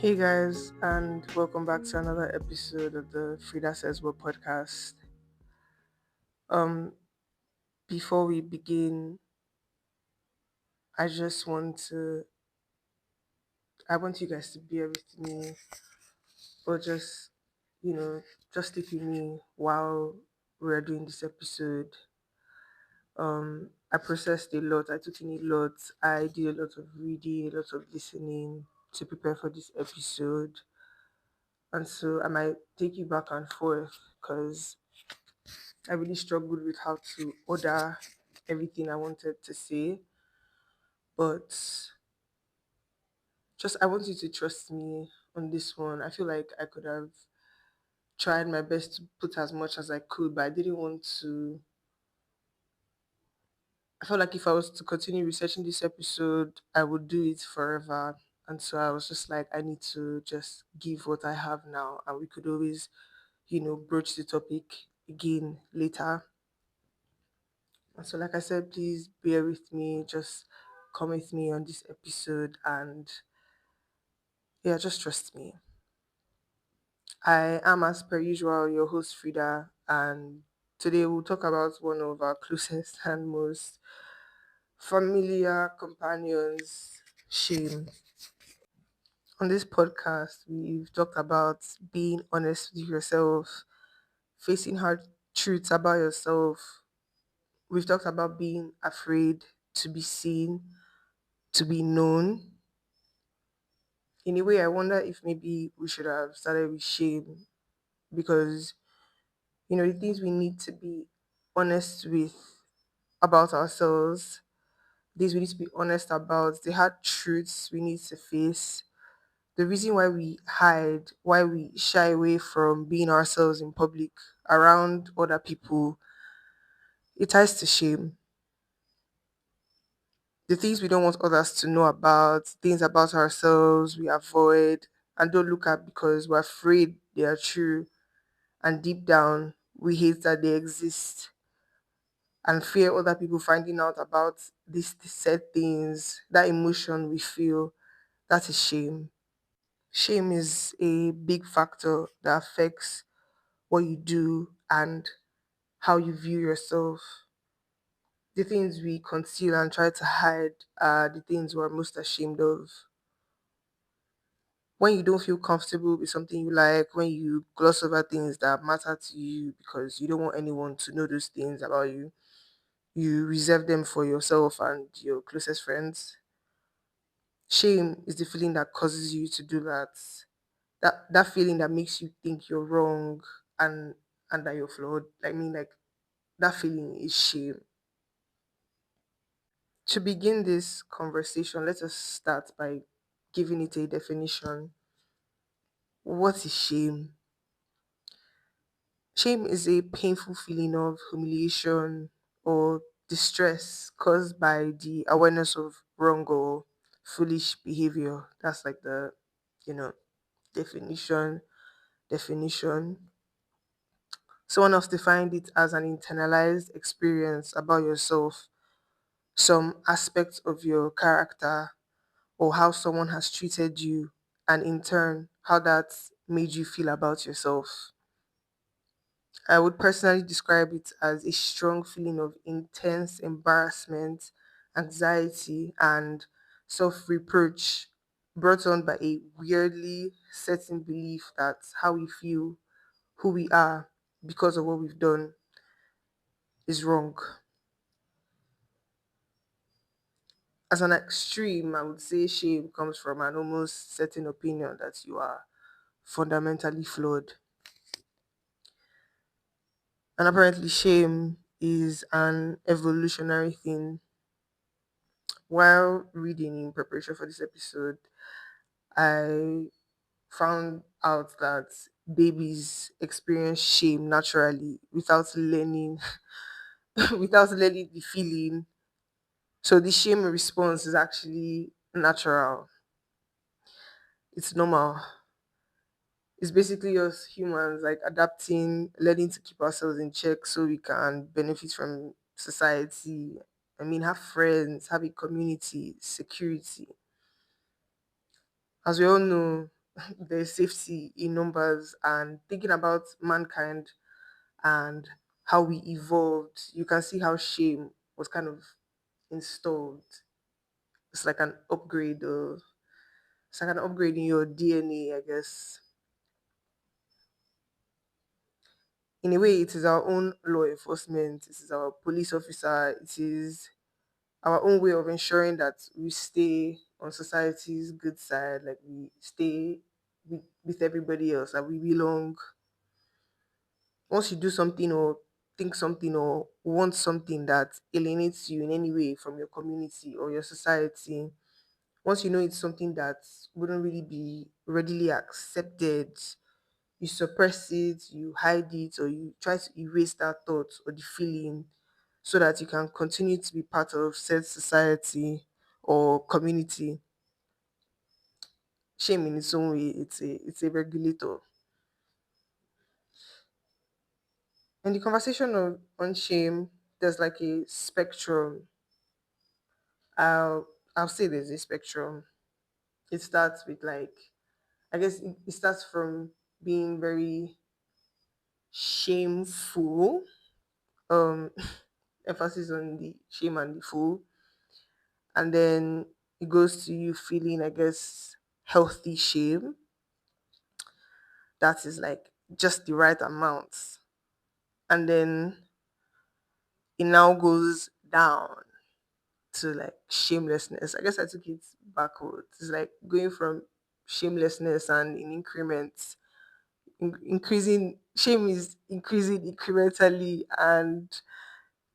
Hey guys, and welcome back to another episode of the Frida Says What podcast. Um, before we begin, I just want to I want you guys to bear with me, or just you know, just stick with me while we're doing this episode. I processed a lot, I took in a lot, I did a lot of reading, a lot of listening to prepare for this episode. And so I might take you back and forth because I really struggled with how to order everything I wanted to say. But just I want you to trust me on this one. I feel like I could have tried my best to put as much as I could, but I didn't want to. I felt like if I was to continue researching this episode, I would do it forever. And so I was just like, I need to just give what I have now, and we could always, broach the topic again later. And so, like I said, please bear with me. Just come with me on this episode, and yeah, just trust me. I am, as per usual, your host Frida, and today we'll talk about one of our closest and most familiar companions, shame. On this podcast, we've talked about being honest with yourself, facing hard truths about yourself. We've talked about being afraid to be seen, to be known. In a way, I wonder if maybe we should have started with shame because, the things we need to be honest with about ourselves, things we need to be honest about, the hard truths we need to face, the reason why we hide, why we shy away from being ourselves in public around other people, it ties to shame. The things we don't want others to know about, things about ourselves we avoid and don't look at because we're afraid they are true. And deep down, we hate that they exist and fear other people finding out about these said things, that emotion we feel. That is shame. Shame is a big factor that affects what you do and how you view yourself. The things we conceal and try to hide are the things we're most ashamed of. When you don't feel comfortable with something you like, when you gloss over things that matter to you because you don't want anyone to know those things about you, you reserve them for yourself and your closest friends. Shame is the feeling that causes you to do that. That feeling that makes you think you're wrong and and that you're flawed. Like that feeling is shame. To begin this conversation, let us start by giving it a definition. What is shame? Shame is a painful feeling of humiliation or distress caused by the awareness of wrong or foolish behavior. That's like the, you know, definition. Definition. Someone else defined it as an internalized experience about yourself, some aspect of your character, or how someone has treated you, and in turn, how that made you feel about yourself. I would personally describe it as a strong feeling of intense embarrassment, anxiety, and self reproach brought on by a weirdly certain belief that how we feel, who we are, because of what we've done is wrong. As an extreme, I would say shame comes from an almost certain opinion that you are fundamentally flawed. And apparently, shame is an evolutionary thing. While reading in preparation for this episode, I found out that babies experience shame naturally without learning without learning the feeling. So the shame response is actually natural. It's normal. It's basically us humans like adapting, learning to keep ourselves in check so we can benefit from society. I mean, have friends, have a community, security. As we all know, there's safety in numbers, and thinking about mankind and how we evolved, you can see how shame was kind of installed. It's like an upgrade of it's like an upgrade in your DNA, I guess. In a way, it is our own law enforcement, it is our police officer, it is our own way of ensuring that we stay on society's good side, like we stay with everybody else, that we belong. Once you do something or think something or want something that alienates you in any way from your community or your society, once you know it's something that wouldn't really be readily accepted, you suppress it, you hide it, or you try to erase that thought or the feeling so that you can continue to be part of said society or community. Shame in its own way, it's a regulator. In the conversation on shame, there's like a spectrum. I'll I'll say there's a spectrum. It starts with like, I guess it starts from being very shameful. Um Emphasis on the shame and the full. And then it goes to you feeling, I guess, healthy shame. That is like just the right amount. And then it now goes down to like shamelessness. I guess I took it backwards. It's like going from shamelessness and in increments, increasing shame is increasing incrementally, and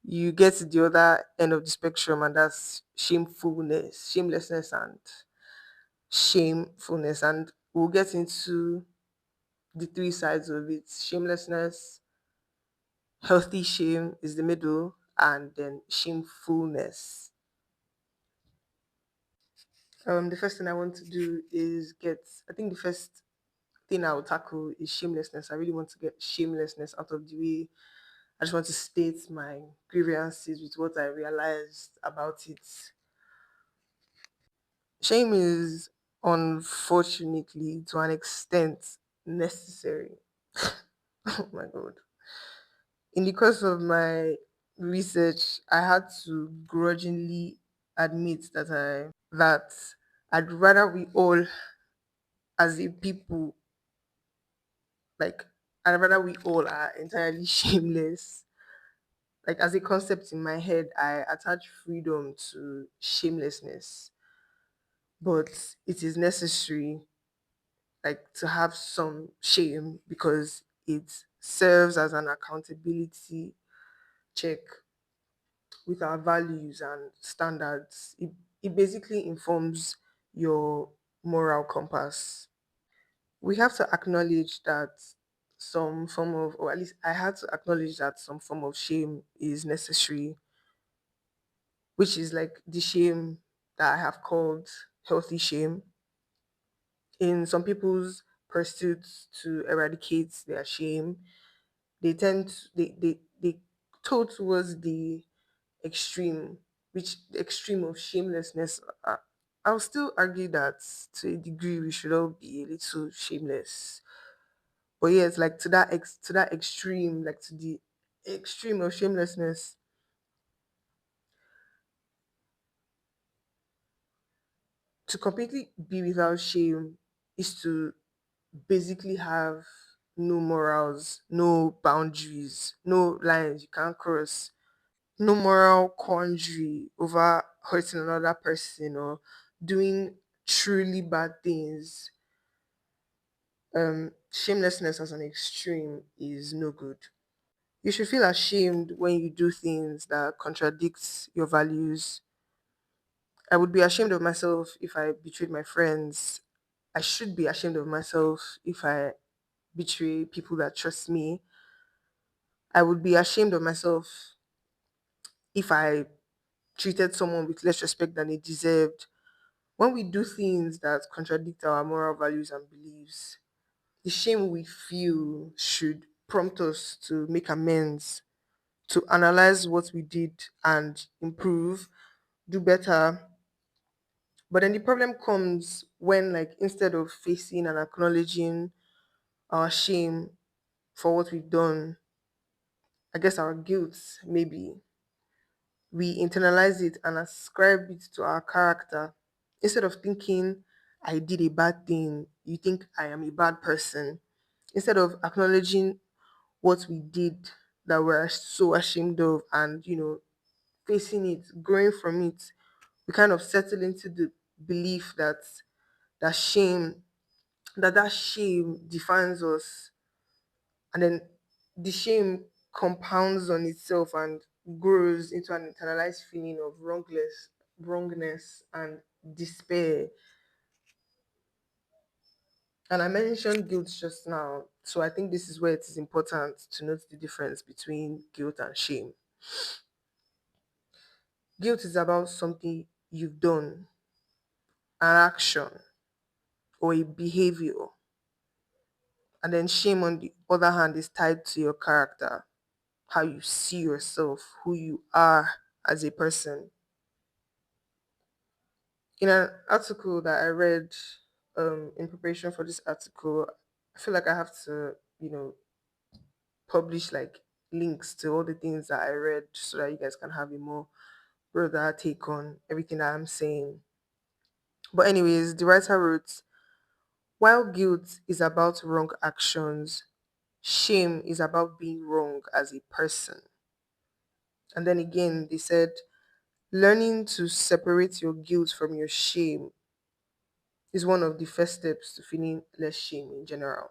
you get to the other end of the spectrum, and that's shamefulness, shamelessness, and shamefulness. And we'll get into the three sides of it. Shamelessness, healthy shame is the middle, and then shamefulness. The first thing I want to do is get, I think the first thing I will tackle is shamelessness. I really want to get shamelessness out of the way. I just want to state my grievances with what I realized about it. Shame is unfortunately to an extent necessary. Oh my god. In the course of my research, I had to grudgingly admit that I'd rather we all as a people, like I'd rather we all are entirely shameless. Like as a concept in my head, I attach freedom to shamelessness, but it is necessary like to have some shame because it serves as an accountability check with our values and standards. It basically informs your moral compass. We have to acknowledge that some form of, or at least I had to acknowledge that some form of shame is necessary, which is like the shame that I have called healthy shame. In some people's pursuits to eradicate their shame, they tend to, they toe towards the extreme, which the extreme of shamelessness. I'll still argue that to a degree we should all be a little shameless. But yes, like to that extreme, like to the extreme of shamelessness. To completely be without shame is to basically have no morals, no boundaries, no lines you can't cross, no moral quandary over hurting another person or doing truly bad things. Shamelessness as an extreme is no good. You should feel ashamed when you do things that contradicts your values. I would be ashamed of myself if I betrayed my friends. I should be ashamed of myself if I betray people that trust me. I would be ashamed of myself if I treated someone with less respect than they deserved. When we do things that contradict our moral values and beliefs, the shame we feel should prompt us to make amends, to analyze what we did and improve, do better. But then the problem comes when, like, instead of facing and acknowledging our shame for what we've done, I guess our guilt, maybe, we internalize it and ascribe it to our character. Instead of thinking, I did a bad thing, you think I am a bad person. Instead of acknowledging what we did that we're so ashamed of and, facing it, growing from it, we kind of settle into the belief that shame, that shame defines us, and then the shame compounds on itself and grows into an internalized feeling of wrongness and despair. And I mentioned guilt just now, so I think this is where it is important to note the difference between guilt and shame. Guilt is about something you've done, an action or a behavior, and then shame, on the other hand, is tied to your character, how you see yourself, who you are as a person. In an article that I read, in preparation for this article, I feel like I have to, publish like links to all the things that I read so that you guys can have a more broader take on everything that I'm saying. But anyways, the writer wrote, while guilt is about wrong actions, shame is about being wrong as a person. And then again, they said, learning to separate your guilt from your shame is one of the first steps to feeling less shame in general.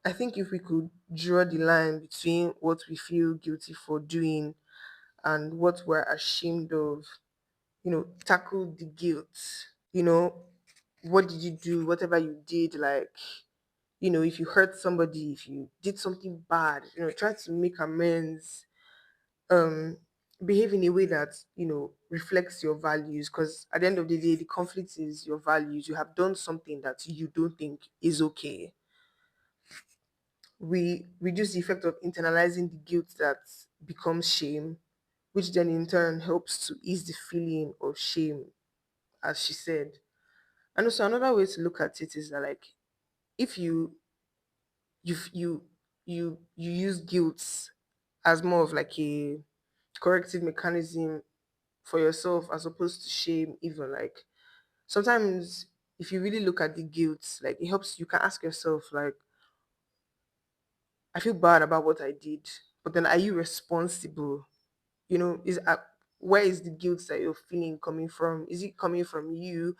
I think if we could draw the line between what we feel guilty for doing and what we're ashamed of, tackle the guilt. You know, what did you do? Whatever you did, like, if you hurt somebody, if you did something bad, try to make amends, um, behave in a way that, reflects your values. Because at the end of the day, the conflict is your values. You have done something that you don't think is okay. We reduce the effect of internalizing the guilt that becomes shame, which then in turn helps to ease the feeling of shame, as she said. And also another way to look at it is that, like, if you you you use guilt as more of like a corrective mechanism for yourself as opposed to shame, even, like, sometimes if you really look at the guilt, like, it helps, you can ask yourself, like, I feel bad about what I did, but then are you responsible? Is where is the guilt that you're feeling coming from? Is it coming from you,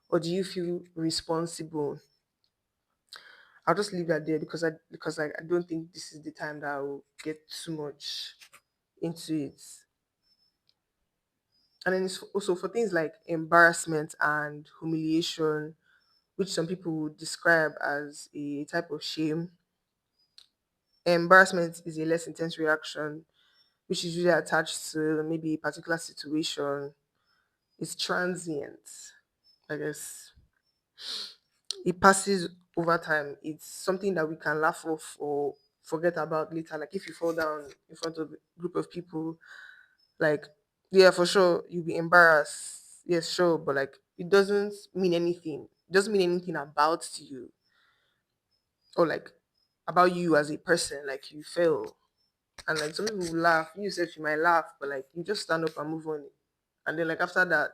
or do you feel responsible? I'll just leave that there because I don't think this is the time that I will get too much into it. And then it's also for things like embarrassment and humiliation, which some people would describe as a type of shame. Embarrassment is a less intense reaction, which is usually attached to maybe a particular situation. It's transient, I guess. It passes over time. It's something that we can laugh off or forget about later. Like if you fall down in front of a group of people, like, yeah, for sure, you'll be embarrassed. Yes, sure, but like it doesn't mean anything. It doesn't mean anything about you, or like about you as a person. Like you fail. And like some people will laugh. You said you might laugh, but like you just stand up and move on. And then like after that,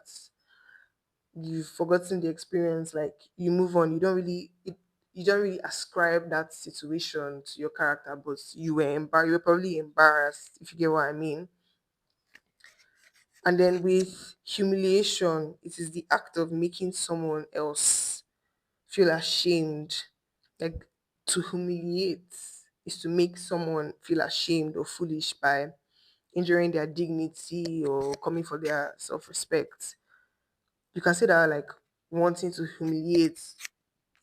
you've forgotten the experience, like you move on, you don't really ascribe that situation to your character, but you were probably embarrassed, if you get what I mean. And then with humiliation, it is the act of making someone else feel ashamed. Like, to humiliate is to make someone feel ashamed or foolish by injuring their dignity or coming for their self-respect. You can say that, like, wanting to humiliate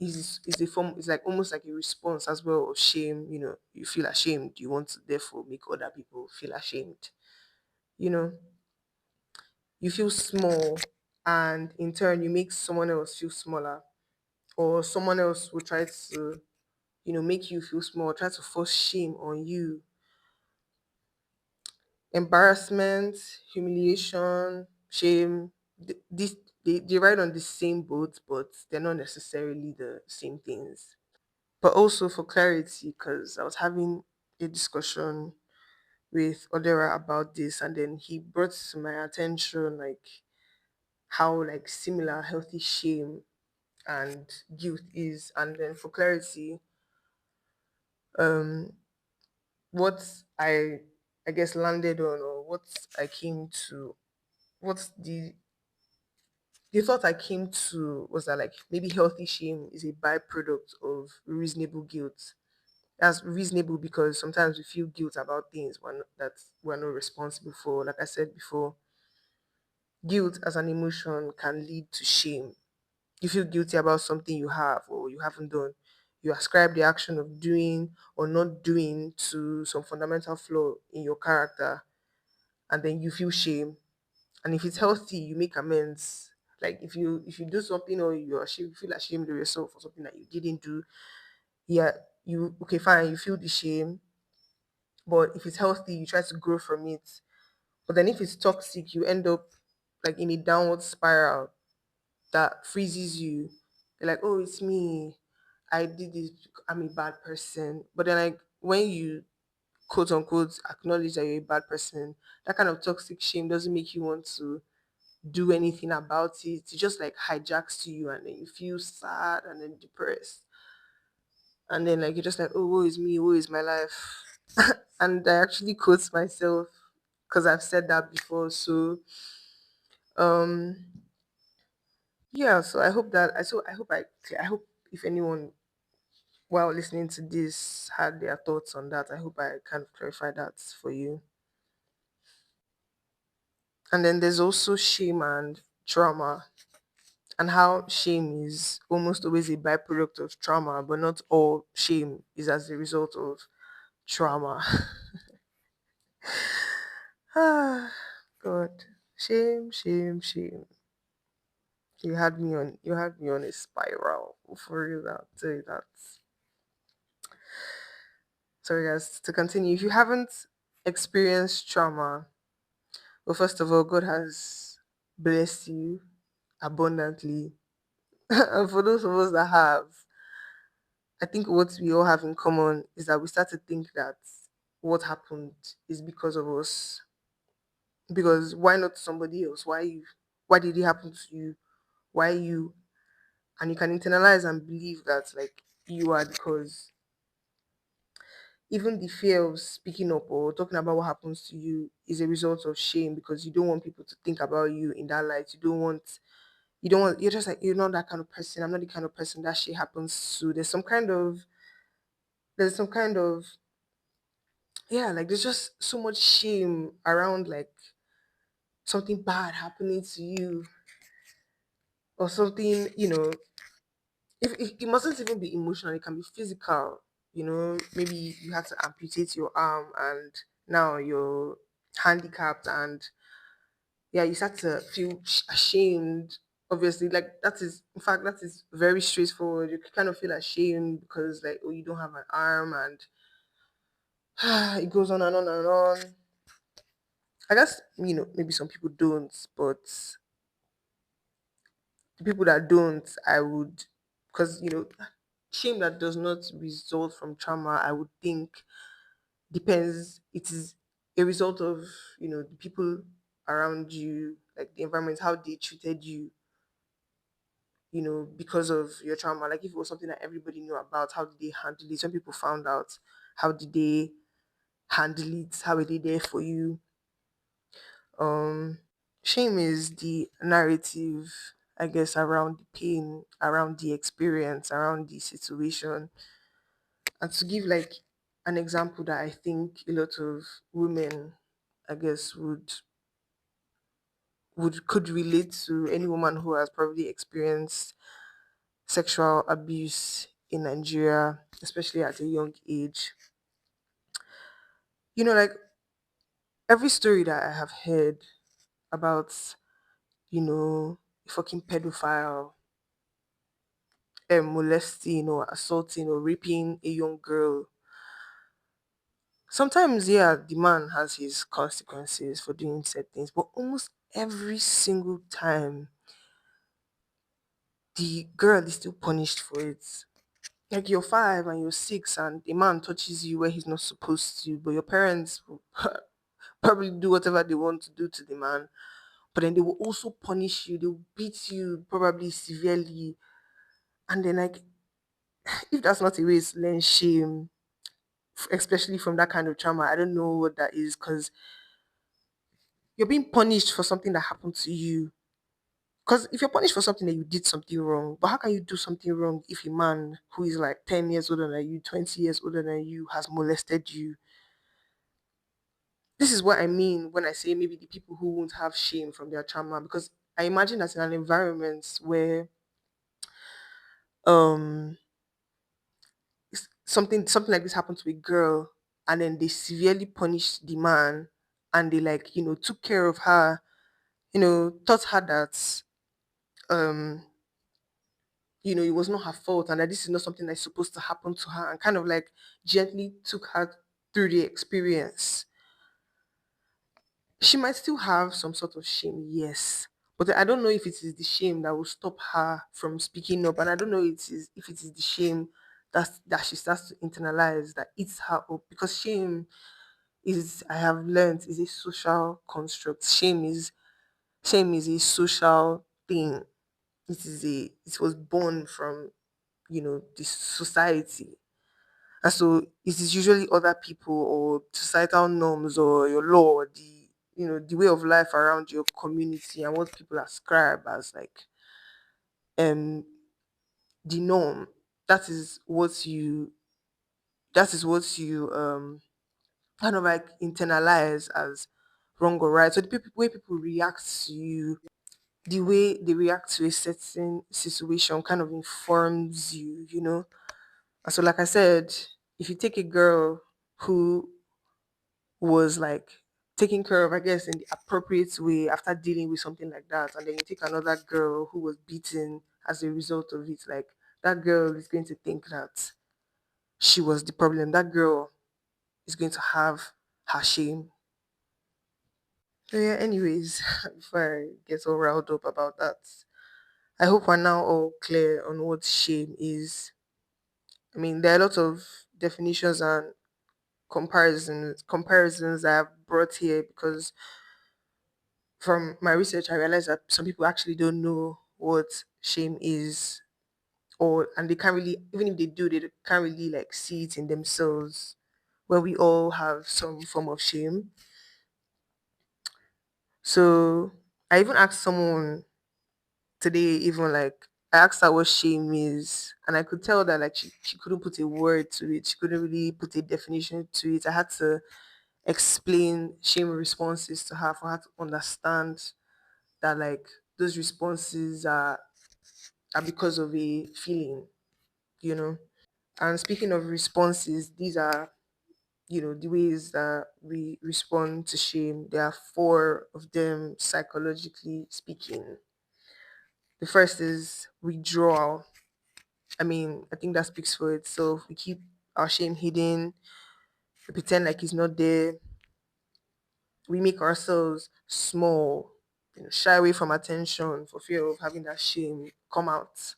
is a form, it's like almost like a response as well of shame. You feel ashamed, you want to therefore make other people feel ashamed. you know you feel small, and in turn you make someone else feel smaller, or someone else will try to, make you feel small, try to force shame on you. Embarrassment, humiliation, shame, these they ride on the same boat, but they're not necessarily the same things. But also for clarity, because I was having a discussion with Odera about this, and then he brought to my attention like how like similar healthy shame and guilt is. And then for clarity, um what I guess landed on, or what I came to, what's the thought I came to was that like maybe healthy shame is a byproduct of reasonable guilt. That's reasonable because sometimes we feel guilt about things that we're not responsible for. Like I said before, guilt as an emotion can lead to shame. You feel guilty about something you have or you haven't done. You ascribe the action of doing or not doing to some fundamental flaw in your character, and then you feel shame. And if it's healthy, you make amends. Like if you do something or you're ashamed, you feel ashamed of yourself for something that you didn't do. Yeah, you okay, fine, you feel the shame, but if it's healthy, you try to grow from it. But then if it's toxic, you end up like in a downward spiral that freezes you. You're like, oh, it's me. I did this. I'm a bad person. But then, like, when you quote unquote acknowledge that you're a bad person, that kind of toxic shame doesn't make you want to do anything about it. It just like hijacks to you, and then you feel sad and then depressed. And then, like, you're just like, oh, woe is me. Woe is my life. And I actually quote myself because I've said that before. So, um, yeah. So I hope that I hope if anyone while listening to this had their thoughts on that. I hope I kind of clarified that for you. And then there's also shame and trauma, and how shame is almost always a byproduct of trauma, but not all shame is as a result of trauma. Ah, God. Shame, shame, shame. You had me on a spiral. For real, I'll tell you that. Sorry guys, to continue. If you haven't experienced trauma, well, first of all, God has blessed you abundantly. And for those of us that have, I think what we all have in common is that we start to think that what happened is because of us. Because why not somebody else? Why you? Why did it happen to you? Why you? And you can internalize and believe that like you are the cause. Even the fear of speaking up or talking about what happens to you is a result of shame because you don't want people to think about you in that light. You're just like, you're not that kind of person. I'm not the kind of person that shit happens to. There's some kind of yeah, like there's just so much shame around like something bad happening to you or something, if it mustn't even be emotional, it can be physical. Maybe you have to amputate your arm and now you're handicapped, and yeah, you start to feel ashamed. Obviously, like that is, in fact, that is very straightforward. You kind of feel ashamed because, like, oh, you don't have an arm, and it goes on and on and on. I guess maybe some people don't, but the people that don't, I would, because shame that does not result from trauma, I would think depends. It is a result of the people around you, like the environment, how they treated you because of your trauma. Like if it was something that everybody knew about, how did they handle it? Some people found out. How did they handle it? How were they there for you? Um, Shame is the narrative, I guess, around the pain, around the experience, around the situation. And to give like an example that I think a lot of women, I guess, could relate to, any woman who has probably experienced sexual abuse in Nigeria, especially at a young age. Like every story that I have heard about, a fucking pedophile molesting or assaulting or raping a young girl. Sometimes, yeah, the man has his consequences for doing said things, but almost every single time, the girl is still punished for it. Like you're 5 and you're 6 and a man touches you where he's not supposed to, but your parents will probably do whatever they want to do to the man. But then they will also punish you. They will beat you probably severely. And then like if that's not a way to learn shame, especially from that kind of trauma, I don't know what that is because you're being punished for something that happened to you. Because if you're punished for something that you did something wrong, but how can you do something wrong if a man who is like 10 years older than you, 20 years older than you, has molested you? This is what I mean when I say maybe the people who won't have shame from their trauma. Because I imagine that in an environment where um something like this happened to a girl and then they severely punished the man and they like, took care of her, taught her that um it was not her fault and that this is not something that's supposed to happen to her and kind of like gently took her through the experience. She might still have some sort of shame, yes. But I don't know if it is the shame that will stop her from speaking up. And I don't know if it is the shame that she starts to internalize that eats her up. Because shame is, I have learned, is a social construct. Shame is a social thing. It was born from, the society. And so it is usually other people or societal norms or your law, or the way of life around your community and what people ascribe as like um the norm. That is what you kind of like internalize as wrong or right. So the way people react to you, the way they react to a certain situation kind of informs you. And so like I said, if you take a girl who was like taken care of, I guess, in the appropriate way after dealing with something like that. And then you take another girl who was beaten as a result of it. Like that girl is going to think that she was the problem. That girl is going to have her shame. So yeah, anyways, before I get all riled up about that, I hope we're now all clear on what shame is. I mean, there are a lot of definitions and comparisons I have brought here because from my research, I realized that some people actually don't know what shame is, or and they can't really, even if they do, they can't really like see it in themselves. Where we all have some form of shame. So I even asked someone today, even like I asked her what shame is, and I could tell that like she couldn't put a word to it. She couldn't really put a definition to it. I had to explain shame responses to her for her to understand that like those responses are because of a feeling, you know. And speaking of responses, these are, the ways that we respond to shame. There are four of them psychologically speaking. The first is withdrawal. I mean, I think that speaks for itself. We keep our shame hidden, we pretend like it's not there, we make ourselves small, shy away from attention for fear of having that shame come out.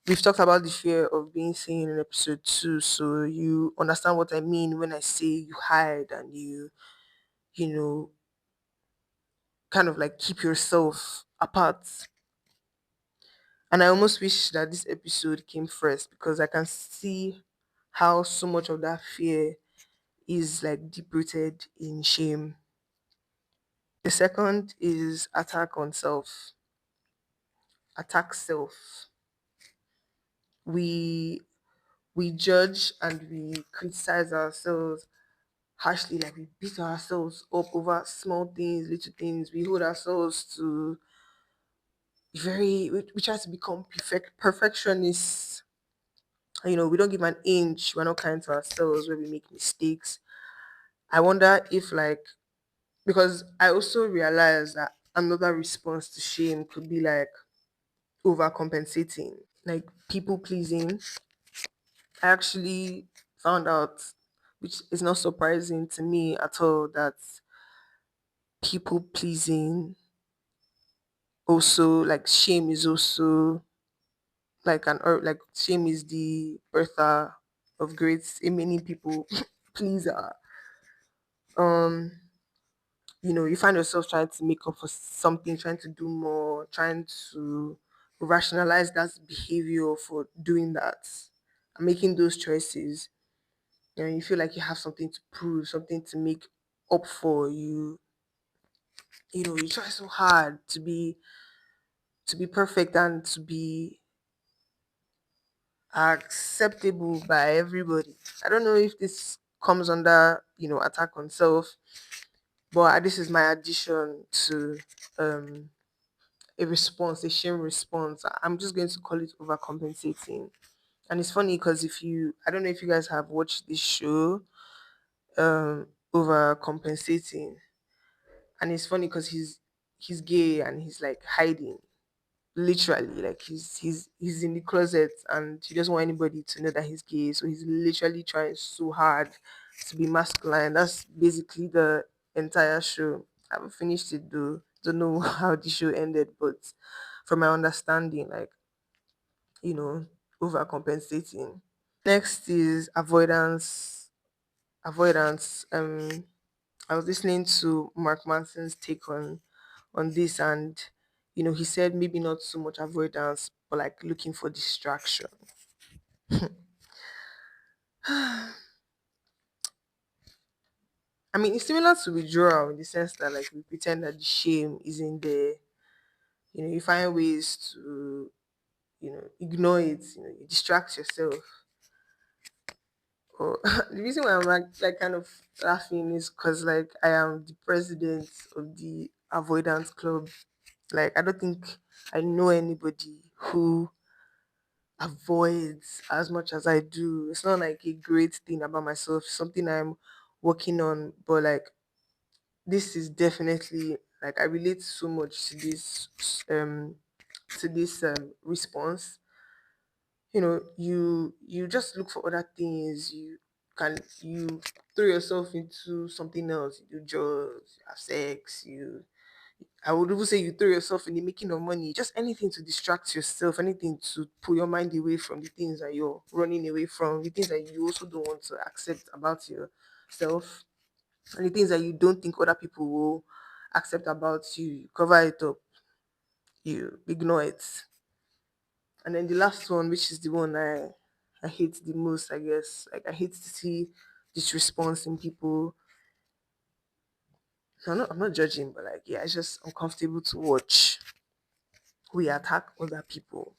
We've talked about the fear of being seen in episode 2, so you understand what I mean when I say you hide and you know, kind of like keep yourself apart. And I almost wish that this episode came first because I can see how so much of that fear is like deep rooted in shame. The second is attack on self, attack self. We we judge and we criticize ourselves harshly, like we beat ourselves up over small things, little things. We hold ourselves to we try to become perfectionists. We don't give an inch, we're not kind to ourselves where we make mistakes. I wonder if like because I also realize that another response to shame could be like overcompensating, like people pleasing. I actually found out, which is not surprising to me at all, that people pleasing also like shame is also like an or like shame is the birther of great many people pleaser. Um, you find yourself trying to make up for something, trying to do more, trying to rationalize that behavior for doing that and making those choices. You feel like you have something to prove, something to make up for. You try so hard to be perfect and to be acceptable by everybody. I don't know if this comes under attack on self, but this is my addition to um a response, a shame response. I'm just going to call it overcompensating. And it's funny because I don't know if you guys have watched this show, overcompensating, and it's funny because he's gay and he's like hiding, literally, like he's in the closet and he doesn't want anybody to know that he's gay, so he's literally trying so hard to be masculine. That's basically the entire show. I haven't finished it though, don't know how the show ended, but from my understanding, like, you know overcompensating. Next is avoidance. I was listening to Mark Manson's take on this, and he said maybe not so much avoidance, but like looking for distraction. I mean, it's similar to withdrawal in the sense that like we pretend that the shame isn't there. You find ways to ignore it. You distract yourself. Or the reason why I'm like kind of laughing is because like I am the president of the avoidance club. Like I don't think I know anybody who avoids as much as I do. It's not like a great thing about myself, something I'm working on, but like this is definitely like I relate so much um to this response. You just look for other things. You throw yourself into something else. You do drugs, you have sex, I would even say you throw yourself in the making of money, just anything to distract yourself, anything to pull your mind away from the things that you're running away from, the things that you also don't want to accept about yourself, and the things that you don't think other people will accept about you. You cover it up, you ignore it. And then the last one, which is the one I hate the most, I guess. Like I hate to see this response in people. No, I'm not judging, but like yeah, it's just uncomfortable to watch. We attack other people.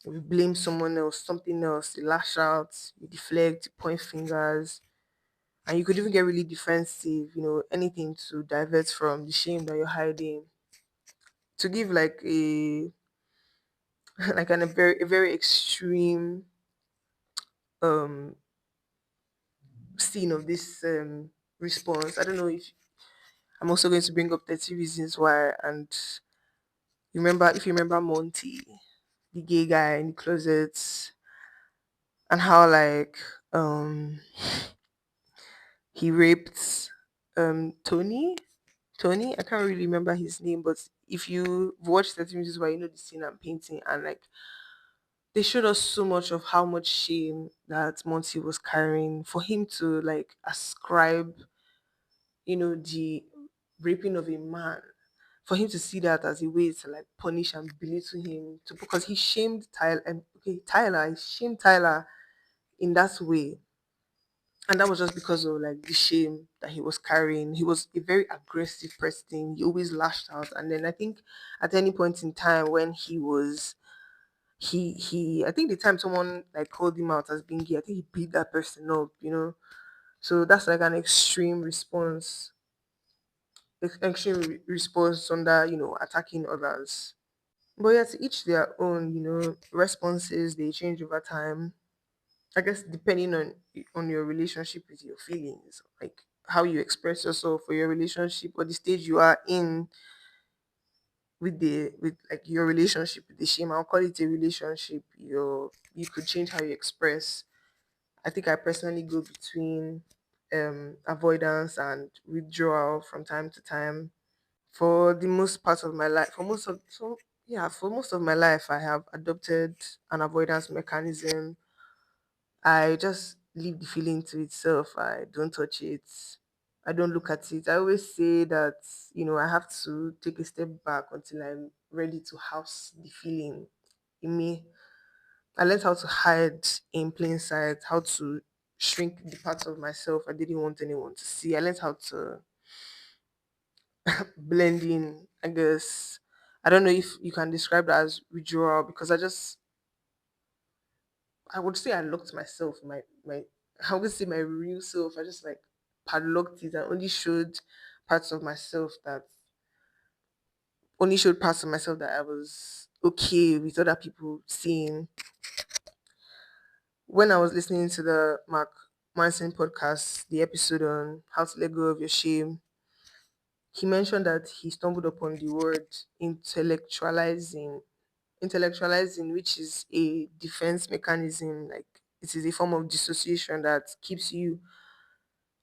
We blame someone else, something else, you lash out, you deflect, you point fingers, and you could even get really defensive, anything to divert from the shame that you're hiding. To give like a like a very extreme um scene of this response. I don't know if I'm also going to bring up 30 reasons why. And if you remember Monty, the gay guy in the closet, and how like he raped Tony. I can't really remember his name, but if you watch 30 Reasons Why, you know the scene I'm painting, and like they showed us so much of how much shame that Monty was carrying for him to like ascribe, the raping of a man, for him to see that as a way to like punish and belittle him, because he shamed Tyler. And okay, Tyler, he shamed Tyler in that way, and that was just because of like the shame that he was carrying. He was a very aggressive person. He always lashed out, and then I think at any point in time when he I think the time someone like called him out as being gay, I think he beat that person up. So that's like an extreme response, response under attacking others. But yeah, to each their own. Responses they change over time, I guess, depending on your relationship with your feelings, like how you express yourself for your relationship, or the stage you are in with like your relationship with the shame. I'll call it a relationship. You could change how you express. I think I personally go between avoidance and withdrawal from time to time for the most part of my life. For most of so Yeah, for most of my life, I have adopted an avoidance mechanism. I just leave the feeling to itself. I don't touch it. I don't look at it. I always say that, I have to take a step back until I'm ready to house the feeling in me. I learned how to hide in plain sight, how to shrink the parts of myself I didn't want anyone to see. I learned how to blend in, I guess. I don't know if you can describe that as withdrawal because I would say I locked myself, my I would say my real self. I just like padlocked it and only showed parts of myself that I was okay with other people seeing. When I was listening to the Mark Manson podcast, the episode on how to let go of your shame, he mentioned that he stumbled upon the word intellectualizing. Intellectualizing, which is a defense mechanism, like it is a form of dissociation that keeps you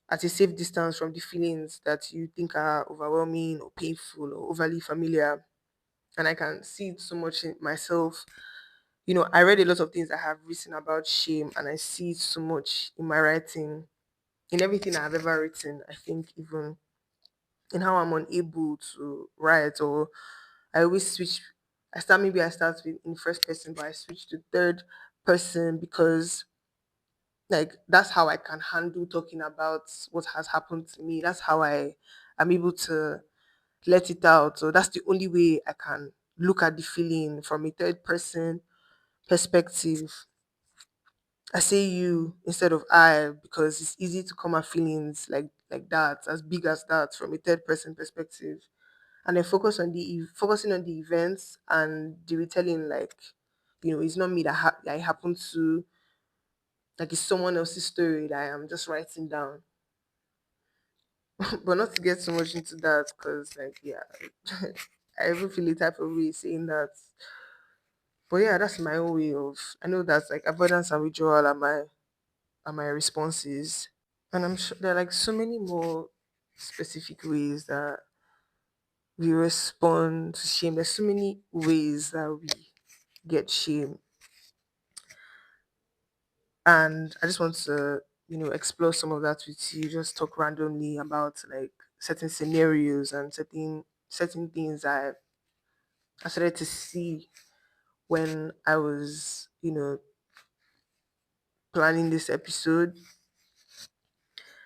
at a safe distance from the feelings that you think are overwhelming or painful or overly familiar. And I can see it so much in myself. I read a lot of things I have written about shame, and I see it so much in my writing, in everything I've ever written. I think even in how I'm unable to write, or I always switch. I start with in first person, but I switch to third person because like that's how I can handle talking about what has happened to me. That's how I am able to let it out. So that's the only way I can look at the feeling from a third person perspective. I say you instead of I because it's easy to come at feelings like that, as big as that from a third person perspective. And then focusing on the events and the retelling like it's not me that it happened to, like it's someone else's story that I am just writing down. But not to get too much into that because like yeah, I even feel a type of way saying that. But yeah, that's my own way of, I know that's like avoidance and withdrawal are my responses. And I'm sure there are like so many more specific ways that we respond to shame. There's so many ways that we get shame. And I just want to, explore some of that with you, just talk randomly about like certain scenarios and certain things I started to see when I was, planning this episode.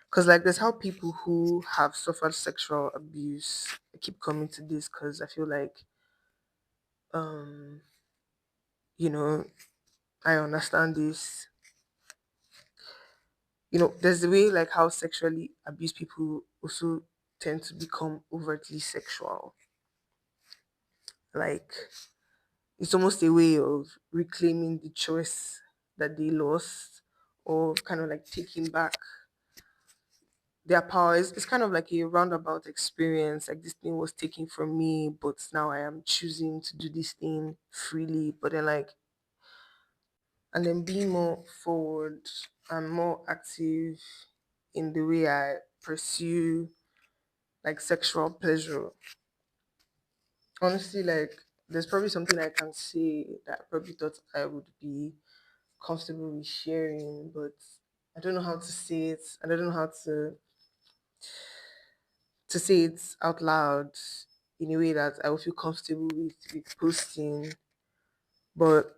Because like there's how people who have suffered sexual abuse, I keep coming to this because I feel like um, you know, I understand this. There's the way like how sexually abused people also tend to become overtly sexual. Like it's almost a way of reclaiming the choice that they lost, or kind of like taking back their power. It's kind of like a roundabout experience. Like this thing was taken from me, but now I am choosing to do this thing freely. But then like, and then being more forward and more active in the way I pursue like sexual pleasure. Honestly, like there's probably something I can say that I probably thought I would be comfortable with sharing, but I don't know how to say it. I don't know how to say it out loud in a way that I will feel comfortable with posting. But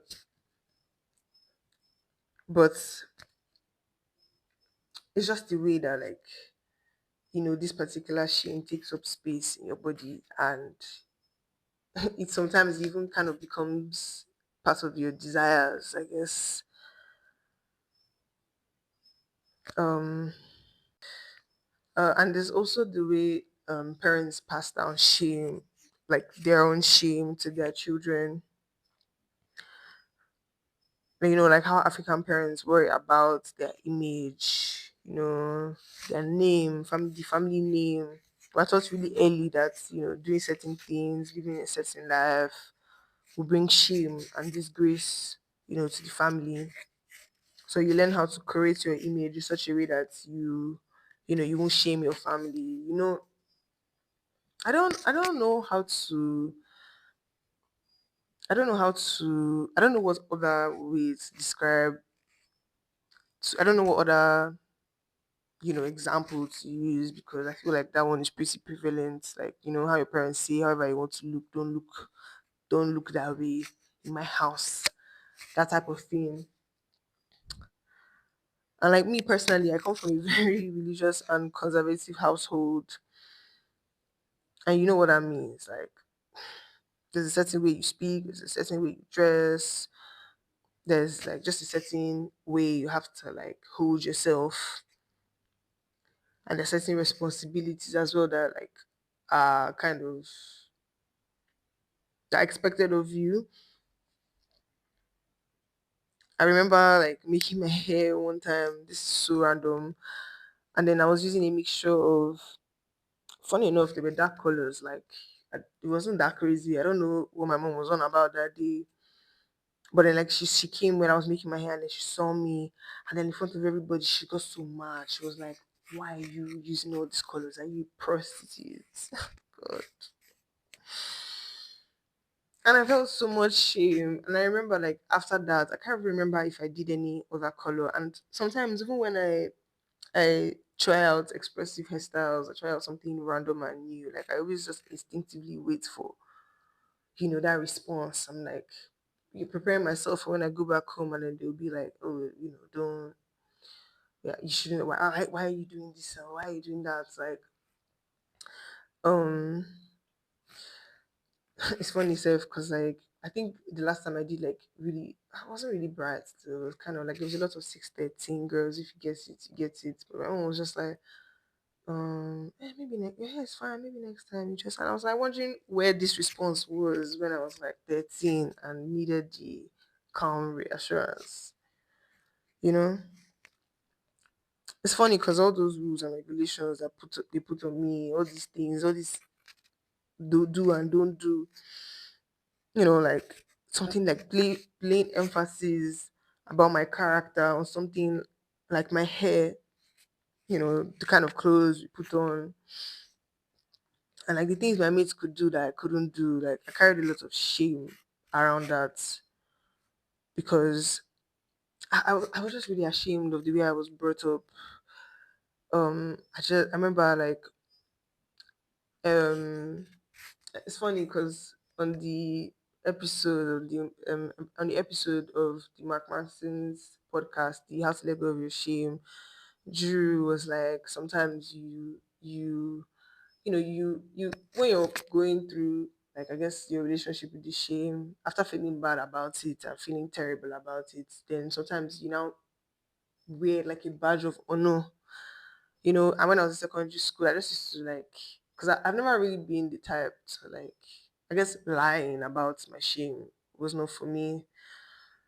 but it's just the way that like this particular shame takes up space in your body, and it sometimes even kind of becomes part of your desires, I guess. Um and there's also the way parents pass down shame, like their own shame to their children. Like how African parents worry about their image, their name, the family name. We're taught really early that, doing certain things, living a certain life will bring shame and disgrace, to the family. So you learn how to create your image in such a way that you won't shame your family. I don't know how to I don't know what other ways to describe. I don't know what other example to use because I feel like that one is pretty prevalent. Like how your parents say, however you want to look, don't look that way in my house. That type of thing. And like me personally, I come from a very religious and conservative household, and you know what that means. Like there's a certain way you speak, there's a certain way you dress, there's like just a certain way you have to like hold yourself, and there's certain responsibilities as well that like are kind of that are expected of you. I remember like making my hair one time. This is so random, and then I was using a mixture of. Funny enough, they were dark colors. Like it wasn't that crazy. I don't know what my mom was on about that day. But then like she came when I was making my hair and then she saw me and then in front of everybody she got so mad. She was like, why are you using all these colors? Are you prostitutes? God. And I felt so much shame. And I remember like after that, I can't remember if I did any other color. And sometimes even when I try out expressive hairstyles, I try out something random and new, like I always just instinctively wait for, that response. I'm like, you preparing myself for when I go back home and then they'll be like, oh, don't, yeah, you shouldn't, why are you doing this? Or why are you doing that? It's like, um, it's funny, self, because like, I think the last time I did like really, I wasn't really bright. It was kind of like there was a lot of 613 girls. If you get it, you get it. But my mom was just like, maybe next, yeah, it's fine. Maybe next time. You just, and I was like wondering where this response was when I was like 13 and needed the calm reassurance. You know, it's funny because all those rules and regulations that they put on me, all these things, all these do and don't do. Like something like plain emphasis about my character on something like my hair. The kind of clothes we put on and like the things my mates could do that I couldn't do. Like I carried a lot of shame around that because I was just really ashamed of the way I was brought up. I remember like um it's funny because on the episode of the Mark Manson's podcast, the How to Let Go of Your Shame, Drew was like sometimes you when you're going through like I guess your relationship with the shame after feeling bad about it and feeling terrible about it, then sometimes you now wear like a badge of honor. And when I was in secondary school, I just used to like because I've never really been the type to like I guess lying about my shame was not for me.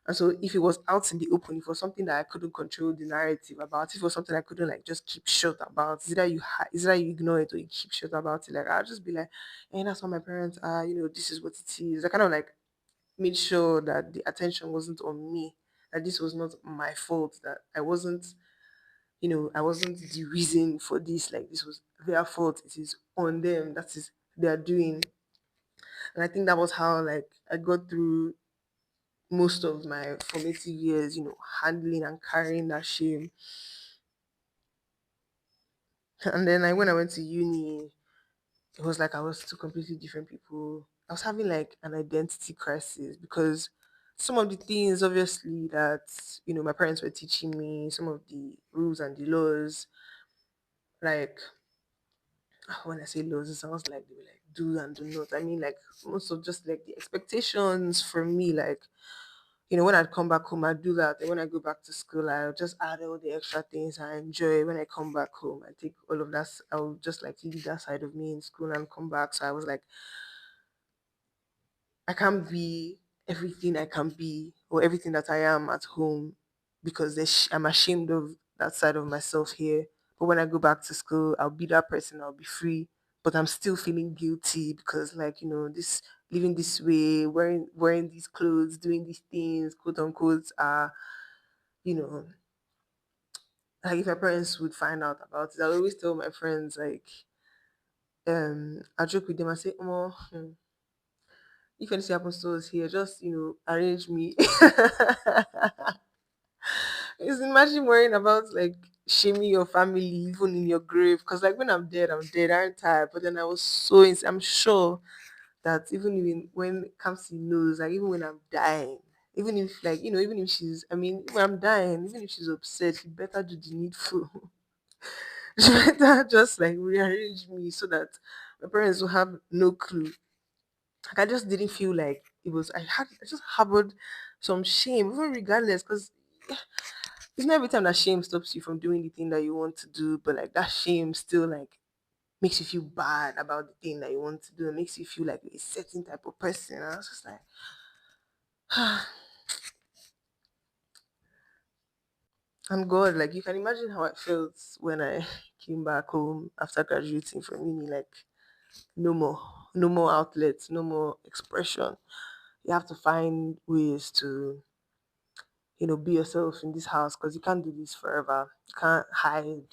And so if it was out in the open, if it was something that I couldn't control the narrative about, if it was something I couldn't like just keep shut about, is either you ignore it or you keep shut about it. Like I'll just be like, hey, that's what my parents are, this is what it is. I kind of like made sure that the attention wasn't on me, that this was not my fault, that I wasn't the reason for this, like this was their fault. It is on them. That is they are doing. And I think that was how like I got through most of my formative years, handling and carrying that shame. And then when I went to uni, it was like I was two completely different people. I was having like an identity crisis because some of the things obviously that my parents were teaching me, some of the rules and the laws, like when I say laws, it sounds like they were like do and do not. I mean like most of just like the expectations from me, like when I'd come back home, I'd do that. And when I go back to school, I'll just add all the extra things I enjoy. When I come back home, I take all of that. I'll just like leave that side of me in school and come back. So I was like, I can't be everything I can be or everything that I am at home because I'm ashamed of that side of myself here. But when I go back to school, I'll be that person. I'll be free. But I'm still feeling guilty because, like this living this way, wearing these clothes, doing these things, quote unquote, are you know like if my parents would find out about it, I always tell my friends like I joke with them. I say, oh, if anything happens to us here, just arrange me. It's imagine worrying about like shaming your family even in your grave. Because like when I'm dead, aren't I? But then I was so I'm sure that when it comes to knows, like even when I'm dying, even if like even if she's, I mean, when I'm dying, even if she's upset, she better do the needful. She better just like rearrange me so that my parents will have no clue. Like I just didn't feel like it was. I just harbored some shame, even regardless, because it's not every time that shame stops you from doing the thing that you want to do, but like that shame still like makes you feel bad about the thing that you want to do. It makes you feel like you're a certain type of person. And I was just like, I'm God. Like you can imagine how I felt when I came back home after graduating from uni. Like no more, no more outlets, no more expression. You have to find ways to be yourself in this house because you can't do this forever. You can't hide,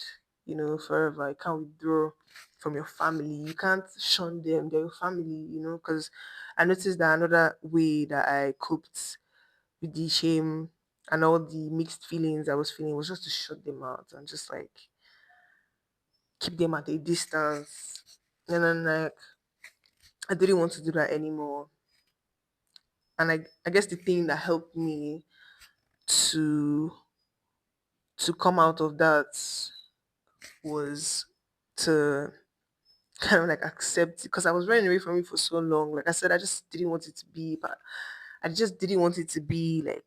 forever. You can't withdraw from your family. You can't shun them. They're your family, because I noticed that another way that I coped with the shame and all the mixed feelings I was feeling was just to shut them out and just like keep them at a distance. And then like I didn't want to do that anymore. And I guess the thing that helped me to come out of that was to kind of like accept because I was running away from it for so long. Like I said, I just didn't want it to be, but I just didn't want it to be like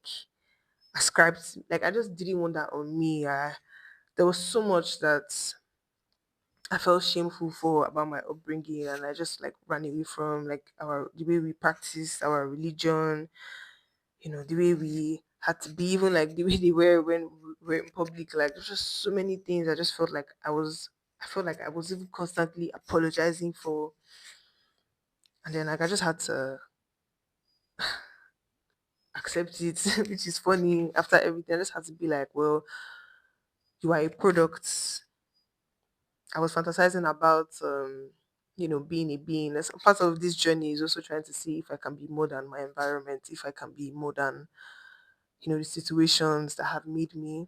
ascribed. Like I just didn't want that on me. There was so much that I felt shameful for about my upbringing, and I just like ran away from like the way we practice our religion. The way we had to be, even like the way they were when we were in public. Like there's just so many things. I just felt like I felt like I was even constantly apologizing for, and then like I just had to accept it, which is funny. After everything, I just had to be like, well, you are a product. I was fantasizing about, being a being. As part of this journey is also trying to see if I can be more than my environment, if I can be more than, the situations that have made me.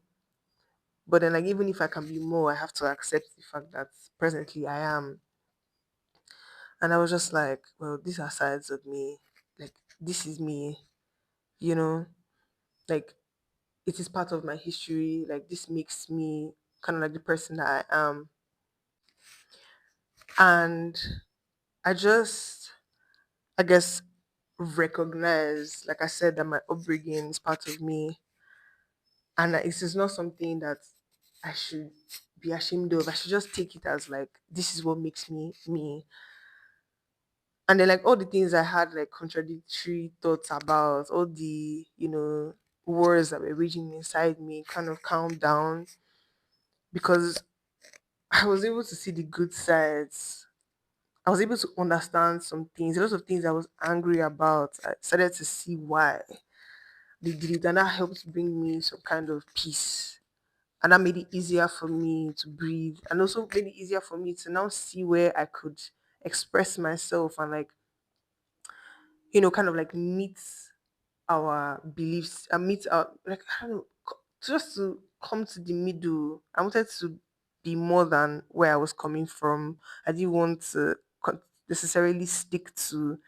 But then, like, even if I can be more, I have to accept the fact that presently I am. And I was just like, well, these are sides of me. Like, this is me, you know, like, it is part of my history. Like, this makes me kind of like the person that I am. And I just, I guess, recognize, like I said, that my upbringing is part of me. And that it is not something that I should be ashamed of. I should just take it as like, this is what makes me me. And then like all the things I had like contradictory thoughts about, all the wars that were raging inside me kind of calmed down because I was able to see the good sides. I was able to understand some things. A lot of things I was angry about, I started to see why they did it, and that helped bring me some kind of peace. And that made it easier for me to breathe, and also made it easier for me to now see where I could express myself and like kind of like meet our beliefs and meet our like I don't know, just to come to the middle. I wanted to be more than where I was coming from. I didn't want to necessarily stick to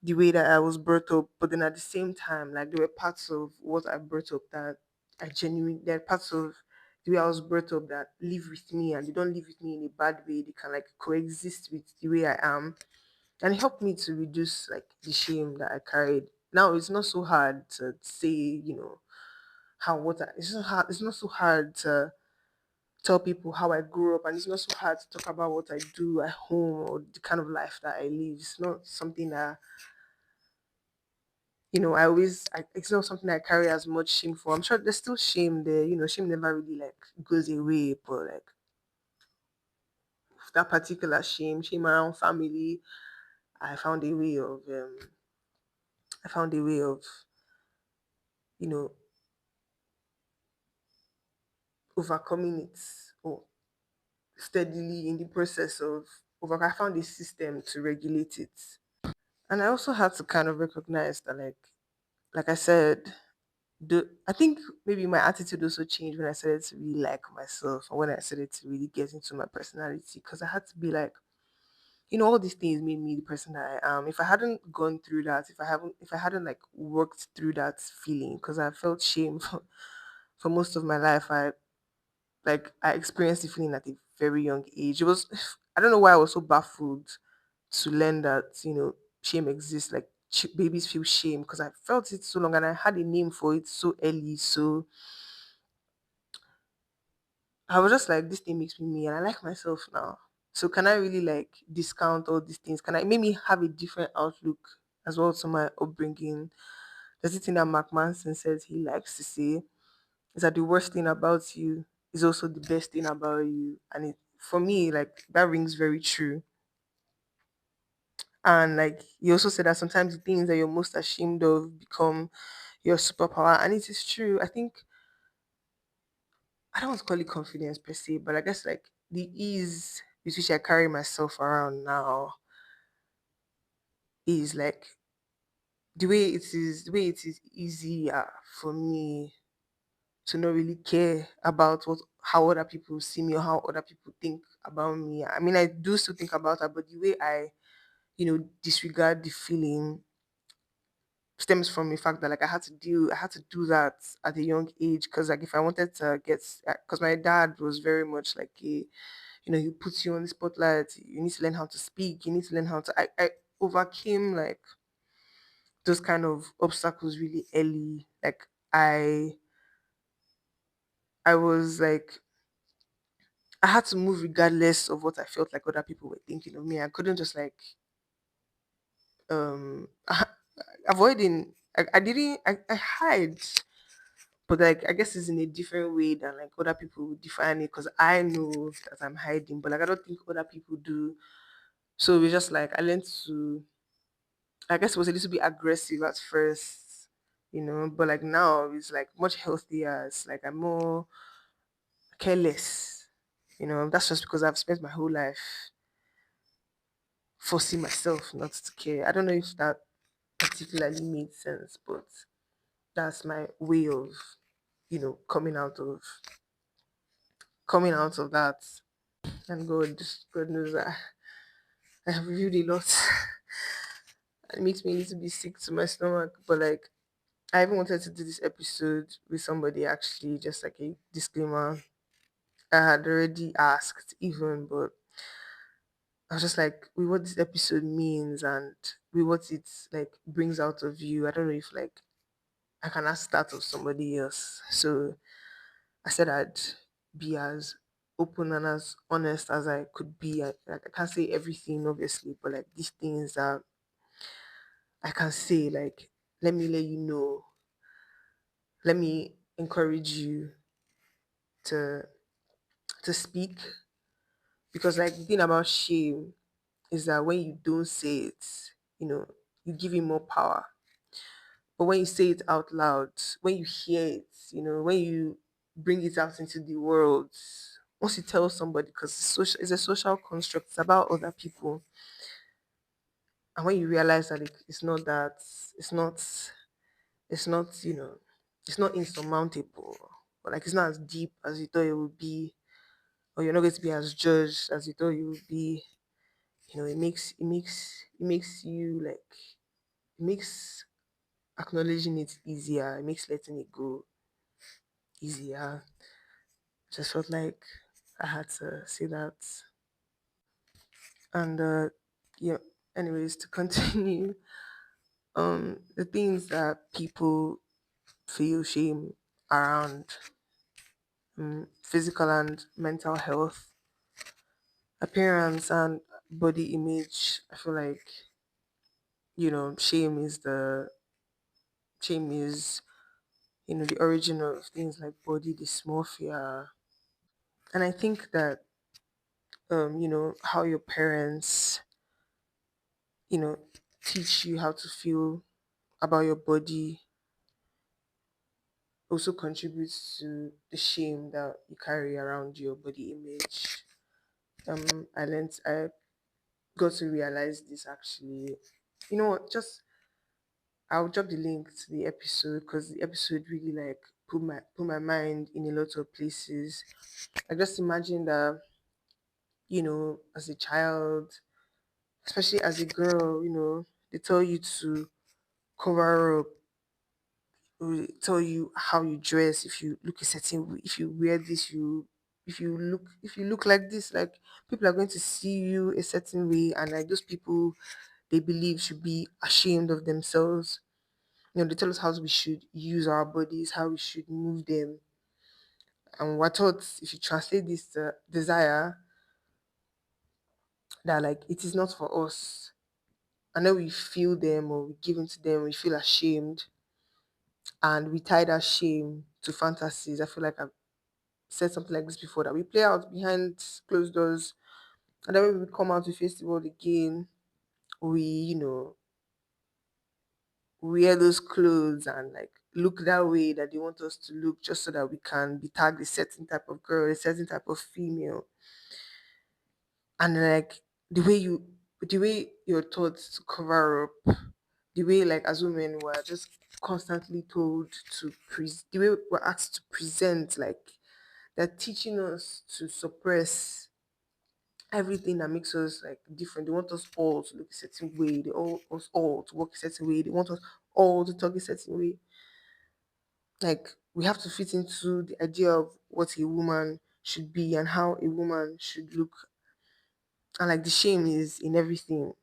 the way that I was brought up, but then at the same time, like there were parts of what I brought up that I genuinely there are parts of the way I was brought up that live with me and they don't live with me in a bad way. They can like coexist with the way I am, and it helped me to reduce like the shame that I carried. Now it's not so hard to say, how what I, it's not hard. It's not so hard to tell people how I grew up, and it's not so hard to talk about what I do at home or the kind of life that I live. It's not something that it's not something I carry as much shame for. I'm sure there's still shame there. Shame never really like goes away, but like that particular shame around family, I found a way of I found a way of you know overcoming it or steadily in the process of over. I found a system to regulate it. And I also had to kind of recognize that, like I said, I think maybe my attitude also changed when I started to really like myself and when I started to really get into my personality, because I had to be like, all these things made me the person that I am. If I hadn't gone through that, if I hadn't like worked through that feeling, because I felt shame for most of my life. I experienced the feeling at a very young age. It was I don't know why I was so baffled to learn that shame exists. Like babies feel shame, because I felt it so long and I had a name for it so early. So I was just like, this thing makes me me, and I like myself now. So can I really like discount all these things? Can I maybe have a different outlook as well to my upbringing? There's a thing that Mark Manson says he likes to say is that the worst thing about you is also the best thing about you. And for me, like that rings very true. And like you also said that sometimes the things that you're most ashamed of become your superpower. And it is true. I think I don't want to call it confidence per se, but I guess like the ease with which I carry myself around now is like the way it is easier for me to not really care about what how other people see me or how other people think about me. I mean, I do still think about that, but the way I, disregard the feeling stems from the fact that like I had to do that at a young age, because like if I wanted to get, because my dad was very much like a, he puts you on the spotlight. You need to learn how to speak. You need to learn how to. I overcame like those kind of obstacles really early. Like I was like I had to move regardless of what I felt like other people were thinking of me. I couldn't just like um avoiding. I didn't. I hide, but like I guess it's in a different way than like other people would define it. Because I know that I'm hiding, but like I don't think other people do. So it's just like I learned to. I guess it was a little bit aggressive at first, but like now it's like much healthier. It's like I'm more careless. That's just because I've spent my whole life forcing myself not to care. I don't know if that particularly made sense, but that's my way of, coming out of that. And God knows that I have reviewed a lot. It makes me a little bit sick to my stomach. But like I even wanted to do this episode with somebody actually, just like a disclaimer. I had already asked even, but I was just like, with what this episode means and with what it like brings out of you. I don't know if like I can ask that of somebody else. So I said I'd be as open and as honest as I could be. Like I can't say everything, obviously, but like these things that I can say, like, let me let you know, let me encourage you to speak, because like the thing about shame is that when you don't say it, you know, you give it more power. But when you say it out loud, when you hear it, when you bring it out into the world, once you tell somebody, because it's a social construct, it's about other people. And when you realize that it's not that, it's not, it's not, it's not insurmountable, or like it's not as deep as you thought it would be, or you're not going to be as judged as you thought you would be. It makes you like, it makes acknowledging it easier. It makes letting it go easier. Just felt like I had to say that. And yeah, anyways, to continue, the things that people feel shame around, physical and mental health, appearance and body image. I feel like, shame is, the origin of things like body dysmorphia. And I think that how your parents, you know, teach you how to feel about your body also contributes to the shame that you carry around your body image. I got to realize this actually. You know what? Just I'll drop the link to the episode because the episode really like put my mind in a lot of places. I just imagine that, as a child, especially as a girl, they tell you to cover up, will tell you how you dress. If you look a certain way, if you wear this, if you look like this, like people are going to see you a certain way, and like those people they believe should be ashamed of themselves. They tell us how we should use our bodies, how we should move them. And we're taught, if you translate this to desire, that like it is not for us. And then we feel them or we give into them, we feel ashamed, and we tie that shame to fantasies. I feel like I've said something like this before, that we play out behind closed doors, and then when we come out to face the world again, we wear those clothes and like look that way that they want us to look, just so that we can be tagged a certain type of girl, a certain type of female. And like the way you're taught to cover up, the way like as women we're just constantly told to the way we're asked to present, like they're teaching us to suppress everything that makes us like different. They want us all to look a certain way. They all us all to walk a certain way. They want us all to talk a certain way. Like we have to fit into the idea of what a woman should be and how a woman should look. And like the shame is in everything.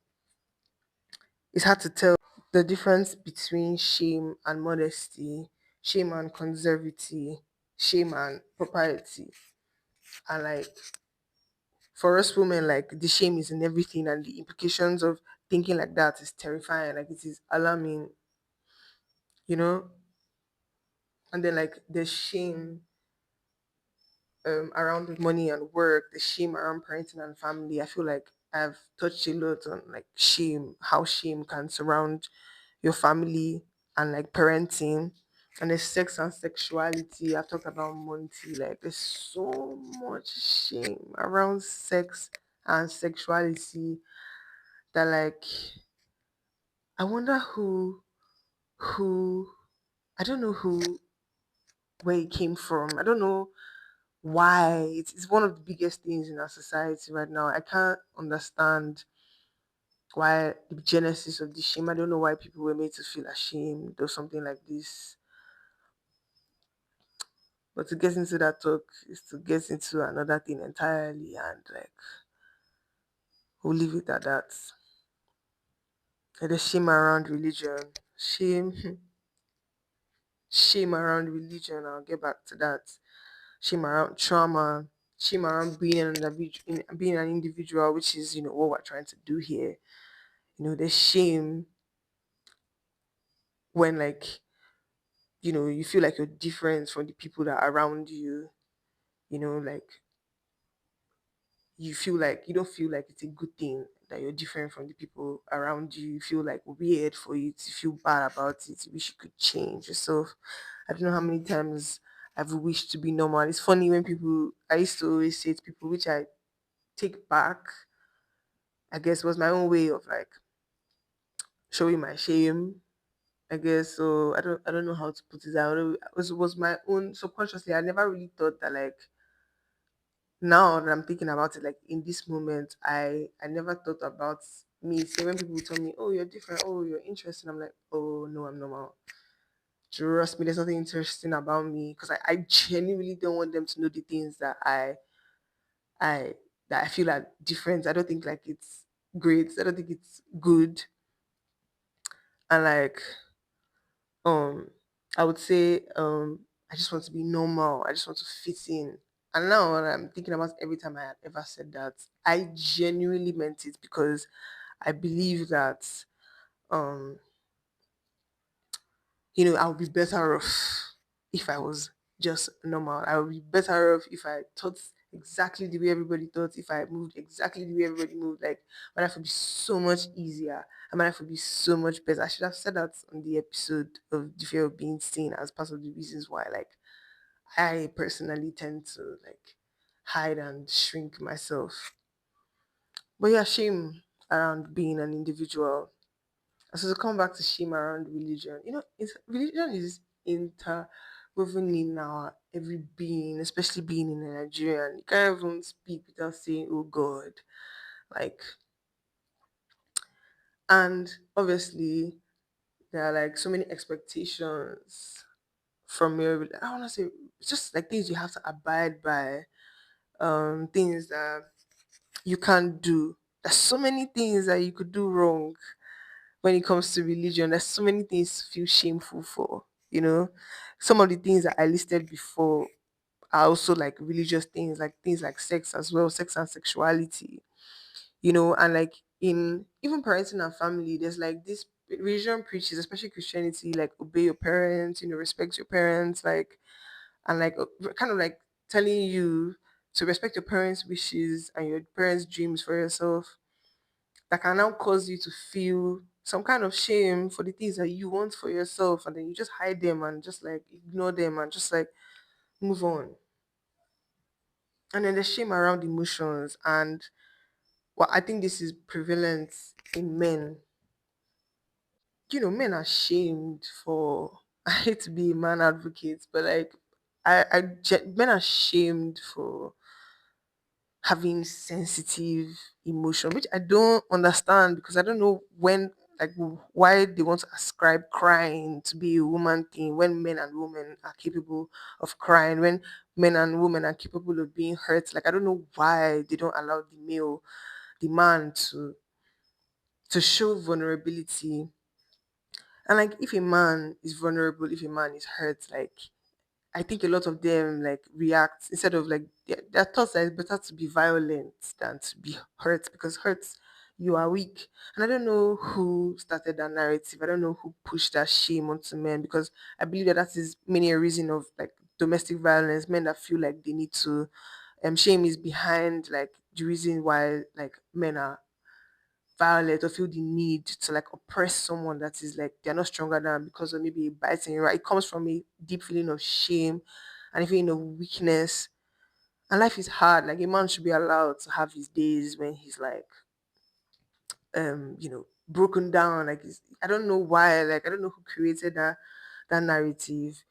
It's hard to tell the difference between shame and modesty, shame and conservative, shame and propriety. And like for us women, like the shame is in everything, and the implications of thinking like that is terrifying. Like it is alarming, you know. And then like the shame around money and work, the shame around parenting and family. I feel like I've touched a lot on like shame, how shame can surround your family and like parenting. And there's sex and sexuality. I've talked about Monty. Like there's so much shame around sex and sexuality that like I wonder who I don't know who where it came from. I don't know why. It's one of the biggest things in our society right now. I can't understand why the genesis of the shame. I don't know why people were made to feel ashamed or something like this. But to get into that talk is to get into another thing entirely, and like we'll leave it at that. And the shame around religion. Shame shame around religion. I'll get back to that. Shame around trauma, shame around being an individual, which is what we're trying to do here. There's shame when like you feel like you're different from the people that are around you. Like you don't feel like it's a good thing that you're different from the people around you. You feel like weird for you to feel bad about it. You wish you could change yourself. I don't know how many times I've wished to be normal. It's funny when people I used to always say to people, which I take back, I guess was my own way of like showing my shame. I guess so. I don't know how to put it out. It was my own subconsciously. I never really thought that like now that I'm thinking about it, like in this moment, I never thought about me. Say when people tell me, "Oh, you're different. Oh, you're interesting," I'm like, "Oh no, I'm normal." Trust me, there's nothing interesting about me because I genuinely don't want them to know the things I that I feel are different. I don't think like it's great. I don't think it's good. And like um I would say I just want to be normal. I just want to fit in. And now when I'm thinking about every time I had ever said that, I genuinely meant it because I believe that um I would be better off if I was just normal. I would be better off if I thought exactly the way everybody thought, if I moved exactly the way everybody moved. Like my life would be so much easier. And my life would be so much better. I should have said that on the episode of the fear of being seen as part of the reasons why like I personally tend to like hide and shrink myself. But yeah, shame around being an individual. So to come back to shame around religion, religion is interwoven in our every being, especially being in Nigeria. And you can't even speak without saying, "Oh God," like, and obviously there are like so many expectations from your. I want to say it's just like things you have to abide by, things that you can't do. There's so many things that you could do wrong when it comes to religion. There's so many things to feel shameful for, you know. Some of the things that I listed before are also like religious things like sex as well, sex and sexuality, and like in even parenting and family, there's like this religion preaches, especially Christianity, like obey your parents, respect your parents, like, and like kind of like telling you to respect your parents' wishes and your parents' dreams for yourself, that can now cause you to feel some kind of shame for the things that you want for yourself, and then you just hide them and just like ignore them and just like move on. And then the shame around emotions, and well, I think this is prevalent in men. Men are shamed for I hate to be a man advocate, but like men are shamed for having sensitive emotion, which I don't understand, because I don't know why they want to ascribe crying to be a woman thing when men and women are capable of crying, when men and women are capable of being hurt. Like, I don't know why they don't allow the man to show vulnerability. And like, if a man is vulnerable, if a man is hurt, like, I think a lot of them like react instead of like their thoughts that it's better to be violent than to be hurt, because hurt, you are weak. And I don't know who started that narrative. I don't know who pushed that shame onto men, because I believe that is many a reason of like domestic violence. Men that feel like they need to shame is behind like the reason why like men are violent or feel the need to like oppress someone that is like they're not stronger than, because of maybe biting, right? It comes from a deep feeling of shame and a feeling of weakness. And life is hard. Like, a man should be allowed to have his days when he's like broken down. Like, I don't know why, like I don't know who created that narrative.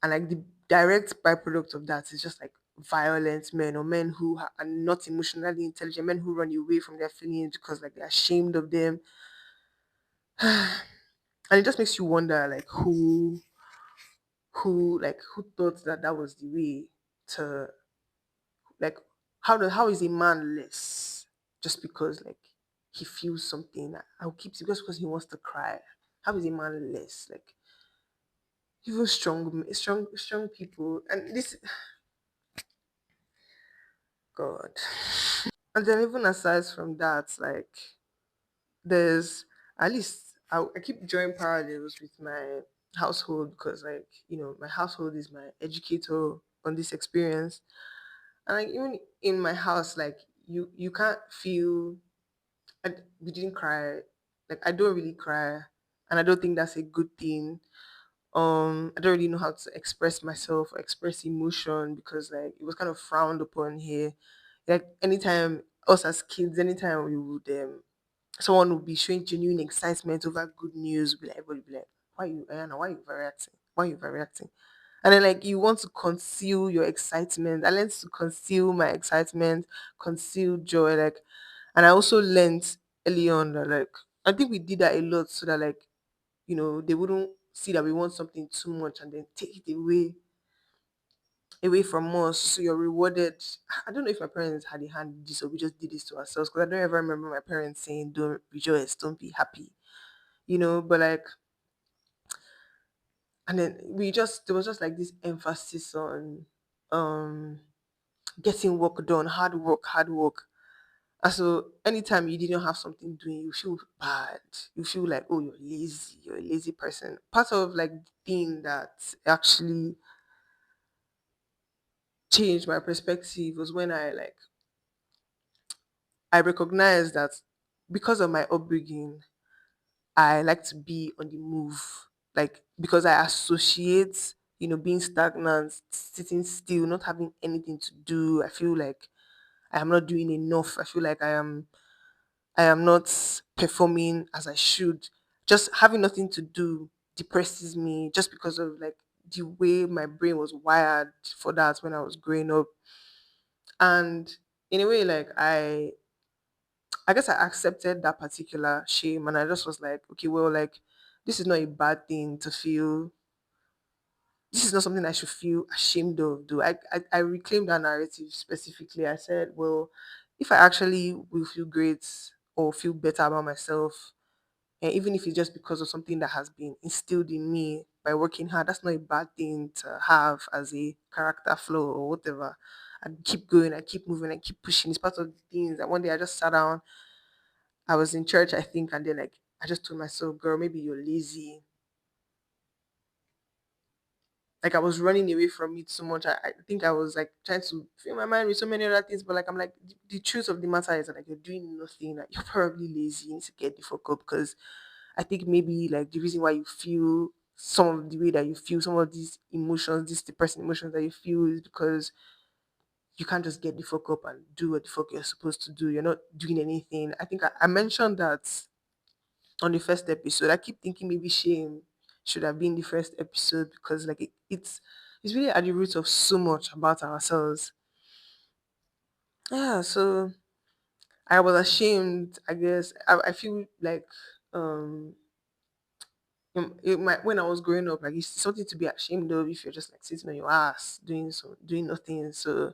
And like the direct byproduct of that is just like violent men, or men who are not emotionally intelligent, men who run away from their feelings because like they're ashamed of them. And it just makes you wonder like who thought that that was the way to like how is a man less just because like he feels something. I'll keep it just because he wants to cry. How is a man less? Like, even strong people, and this God. And then even aside from that, like, there's at least I keep drawing parallels with my household, because like my household is my educator on this experience. And like, even in my house, like, you can't feel. We didn't cry. Like, I don't really cry, and I don't think that's a good thing. I don't really know how to express myself or express emotion, because like it was kind of frowned upon here. Like, anytime us as kids, anytime we would someone would be showing genuine excitement over good news, be like, everybody be like, "Why you, Ayana? Why you overreacting? Why you overreacting?" And then like you want to conceal your excitement. I learned to conceal my excitement, conceal joy, like, and I also learned early on that like I think we did that a lot, so that like they wouldn't see that we want something too much and then take it away from us. So you're rewarded. I don't know if my parents had a hand in this or we just did this to ourselves, because I don't ever remember my parents saying, "Don't rejoice, don't be happy," but like, and then there was just like this emphasis on um getting work done, hard work. And so anytime you didn't have something doing, you feel bad. You feel like, oh, you're lazy, you're a lazy person. Part of like the thing that actually changed my perspective was when I recognized that because of my upbringing, I like to be on the move. Like, because I associate, being stagnant, sitting still, not having anything to do. I feel like I am not doing enough. I feel like I am not performing as I should. just having nothing to do depresses me just because of like the way my brain was wired for that when I was growing up. And in a way, like I guess I accepted that particular shame and I just was like, okay, well, like this is not a bad thing to feel. This is not something I should feel ashamed of. Do I reclaimed that narrative specifically. I said, well, if I actually will feel great or feel better about myself, and even if it's just because of something that has been instilled in me by working hard, that's not a bad thing to have as a character flaw or whatever. I keep going, I keep moving, I keep pushing. It's part of the things that one day I just sat down. I was in church, I think, and then like I just told myself, girl, maybe you're lazy. Like I was running away from it so much. I think I was like trying to fill my mind with so many other things, but like I'm like the truth of the matter is that like you're doing nothing. Like you're probably lazy. You need to get the fuck up because I think maybe like the reason why you feel some of the way that you feel, some of these emotions, these depressing emotions that you feel is because you can't just get the fuck up and do what the fuck you're supposed to do. You're not doing anything. I think I mentioned that on the first episode. I keep thinking maybe shame should have been the first episode because like it's really at the root of so much about ourselves. Yeah, so I was ashamed. I guess I feel like um when I was growing up, like it's something to be ashamed of if you're just like sitting on your ass doing nothing. So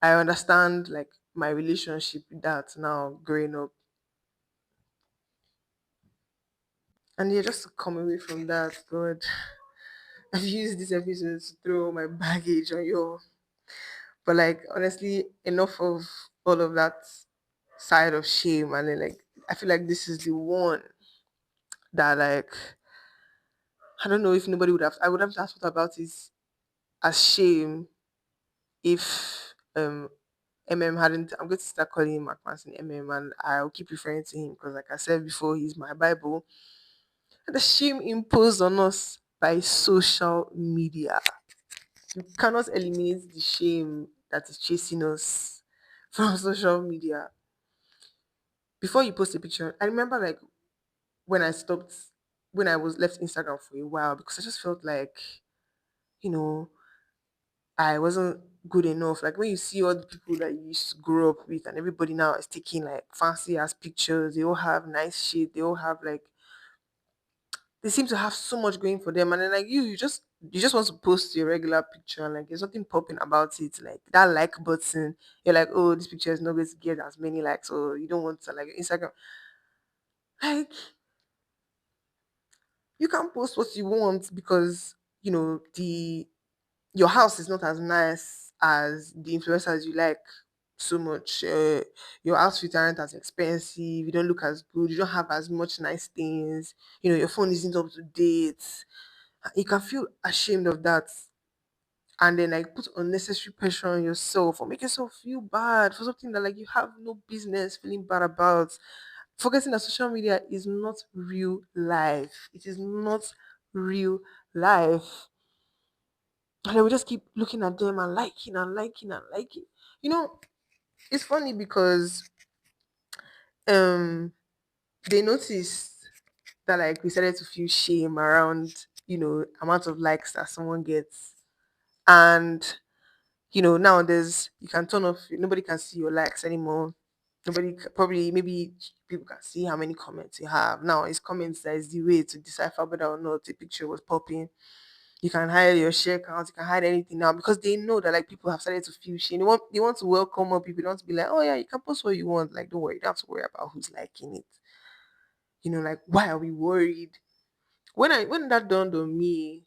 I understand like my relationship with that now growing up. And yeah, just to come away from that, God, I've used this episode to throw my baggage on you. But like honestly, enough of all of that side of shame, and then like I feel like this is the one that like I don't know if nobody would have I would have just thought about it as shame if hadn't. I'm going to start calling him McManson and I'll keep referring to him because like I said before, he's my Bible. The shame imposed on us by social media. You cannot eliminate the shame that is chasing us from social media. Before you post a picture, I remember like when I stopped, when I was left Instagram for a while because I just felt like, you know, I wasn't good enough. Like when you see all the people that you used to grow up with and everybody now is taking like fancy ass pictures, they all have nice shit, they all have like they seem to have so much going for them and then like you just want to post your regular picture and like there's nothing popping about it like that like button you're like oh this picture is not going to get as many likes or you don't want to like Instagram like you can post what you want because the your house is not as nice as the influencers you like so much your outfit aren't as expensive, you don't look as good, you don't have as much nice things, your phone isn't up to date. You can feel ashamed of that and then like put unnecessary pressure on yourself or make yourself feel bad for something that like you have no business feeling bad about. Forgetting that social media is not real life. It is not real life. And then we just keep looking at them and liking and liking and liking. You know, it's funny because um they noticed that like we started to feel shame around, amount of likes that someone gets. And now there's you can turn off. Nobody can see your likes anymore. Probably maybe people can see how many comments you have. Now it's comments that is the way to decipher whether or not the picture was popping. You can hide your share count. You can hide anything now because they know that like people have started to feel shame. They want to welcome more people. They want to be like, oh yeah, you can post what you want. Like don't worry, you don't have to worry about who's liking it. Like why are we worried? When that dawned on me,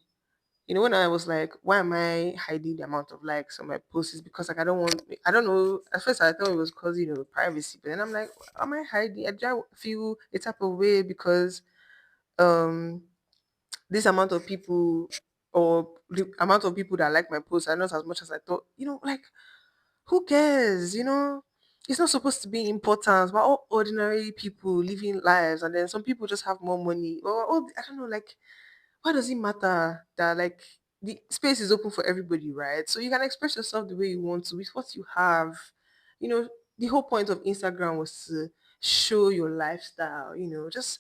when I was like, why am I hiding the amount of likes on my posts? Is because like I don't know. At first I thought it was because privacy, but then I'm like, am I hiding? I just feel a type of way because um this amount of people or the amount of people that like my posts are not as much as I thought. Like who cares? It's not supposed to be important. We're all ordinary people living lives, and then some people just have more money. Or I don't know, like why does it matter that like the space is open for everybody, right? So you can express yourself the way you want to with what you have. You know, the whole point of Instagram was to show your lifestyle, just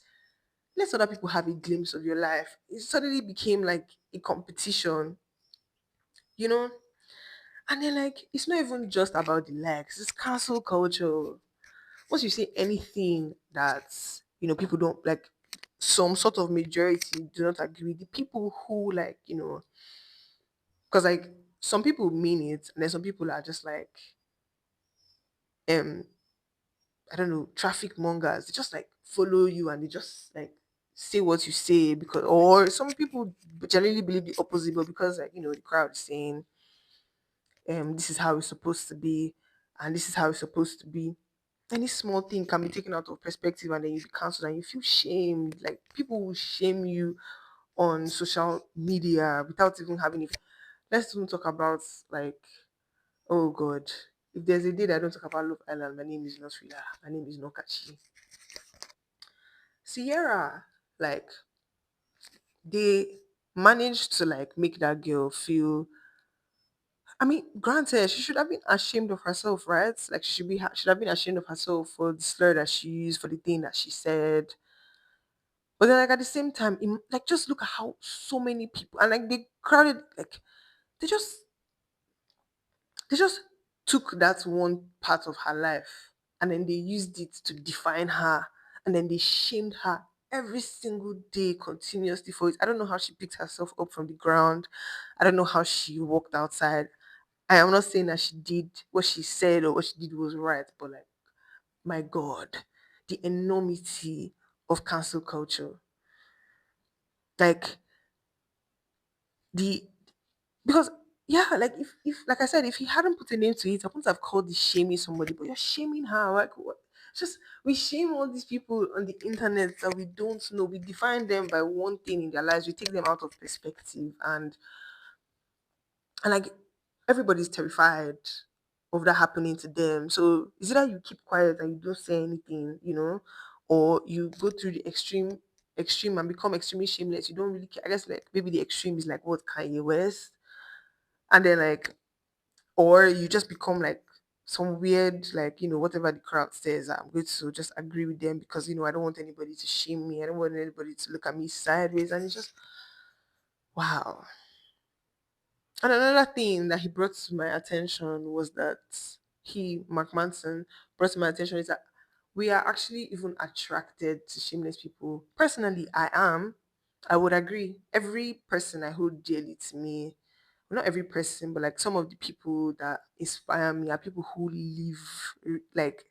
let other people have a glimpse of your life. It suddenly became like a competition, you know? And then like it's not even just about the likes, it's cancel culture. Once you say anything that people don't like, some sort of majority do not agree, the people who like, because like some people mean it and then some people are just like um I don't know, traffic mongers. They just like follow you and they just like say what you say because, or some people generally believe the opposite, but because like the crowd is saying this is how it's supposed to be and this is how it's supposed to be. Any small thing can be taken out of perspective and then you be cancelled and you feel shamed. Like people will shame you on social media without even having it. Let's even talk about like, oh god, if there's a day that I don't talk about Love Island, my name is not Frida, my name is not Kachi. Sierra, like they managed to like make that girl feel. I mean, granted, she should have been ashamed of herself, right? Like she should have been ashamed of herself for the slur that she used, for the thing that she said. But then, like at the same time, like just look at how so many people and like they crowded, like they just they just took that one part of her life and then they used it to define her and then they shamed her every single day continuously for it. I don't know how she picked herself up from the ground. I don't know how she walked outside. I am not saying that she did what she said or what she did was right, but like my God, the enormity of cancel culture. Like the because yeah, like if like I said, if he hadn't put a name to it, I wouldn't have called this shaming somebody, but you're shaming her. Like what? It's just we shame all these people on the internet that we don't know. We define them by one thing in their lives. We take them out of perspective, and like everybody's terrified of that happening to them. So is it that you keep quiet and you don't say anything, or you go through the extreme and become extremely shameless. You don't really care. I guess like maybe the extreme is like what Kanye West, and then like or you just become like some weird like whatever the crowd says I'm going to just agree with them because I don't want anybody to shame me, I don't want anybody to look at me sideways, and it's just wow. And another thing that he brought to my attention was that Mark Manson, brought to my attention is that we are actually even attracted to shameless people. Personally, I would agree. Every person I hold dearly to me, well, not every person, but like some of the people that inspire me are people who live like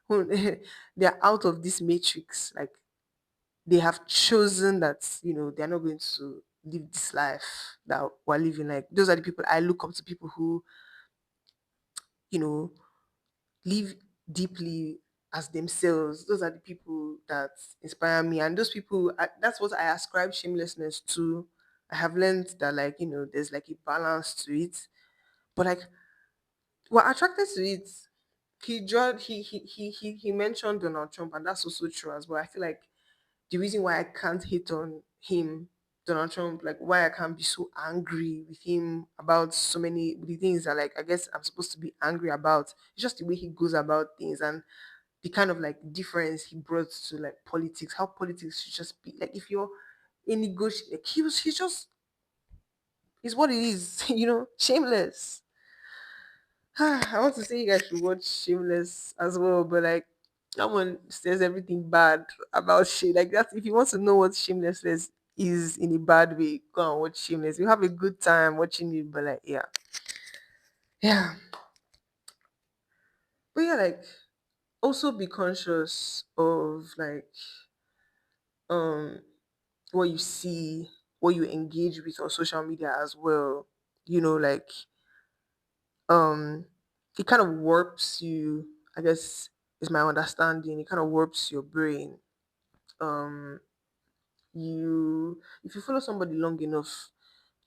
who they're out of this matrix. Like they have chosen that they're not going to live this life that we're living. Like those are the people I look up to, people who you know live deeply as themselves. Those are the people that inspire me, and those people that's what I ascribe shamelessness to. I have learned that like there's like a balance to it, but like we're attracted to it. He mentioned Donald Trump, and that's also true as well. I feel like the reason why I can't hate on him, Donald Trump, like why I can't be so angry with him about so many the things that like I guess I'm supposed to be angry about. It's just the way he goes about things and the kind of like difference he brought to like politics, how politics should just be. Like if you're in negotiation, like he's just he's what it is, shameless. I want to say you guys should watch Shameless as well, but like that one says everything bad about shit. Like that, if you want to know what Shameless is in a bad way, go and watch Shameless. You have a good time watching it, but like yeah. But yeah, like also be conscious of like um what you see, what you engage with on social media as well. Like um it kind of warps you, I guess is my understanding. It kind of warps your brain. um you if you follow somebody long enough,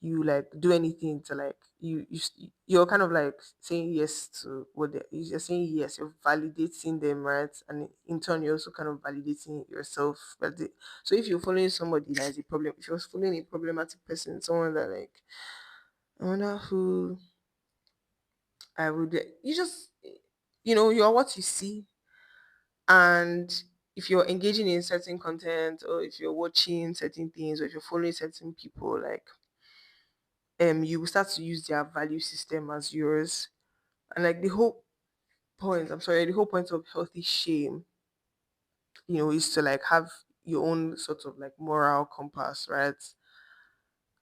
you like do anything to like you're kind of like saying yes to what you're saying, yes, you're validating them, right? And in turn you're also kind of validating yourself. So if you're following somebody that has a problem, if you're following a problematic person, someone that like I wonder who I would you just you're what you see, and if you're engaging in certain content, or if you're watching certain things, or if you're following certain people, like you will start to use their value system as yours. And like the whole point of healthy shame, is to like have your own sort of like moral compass, right?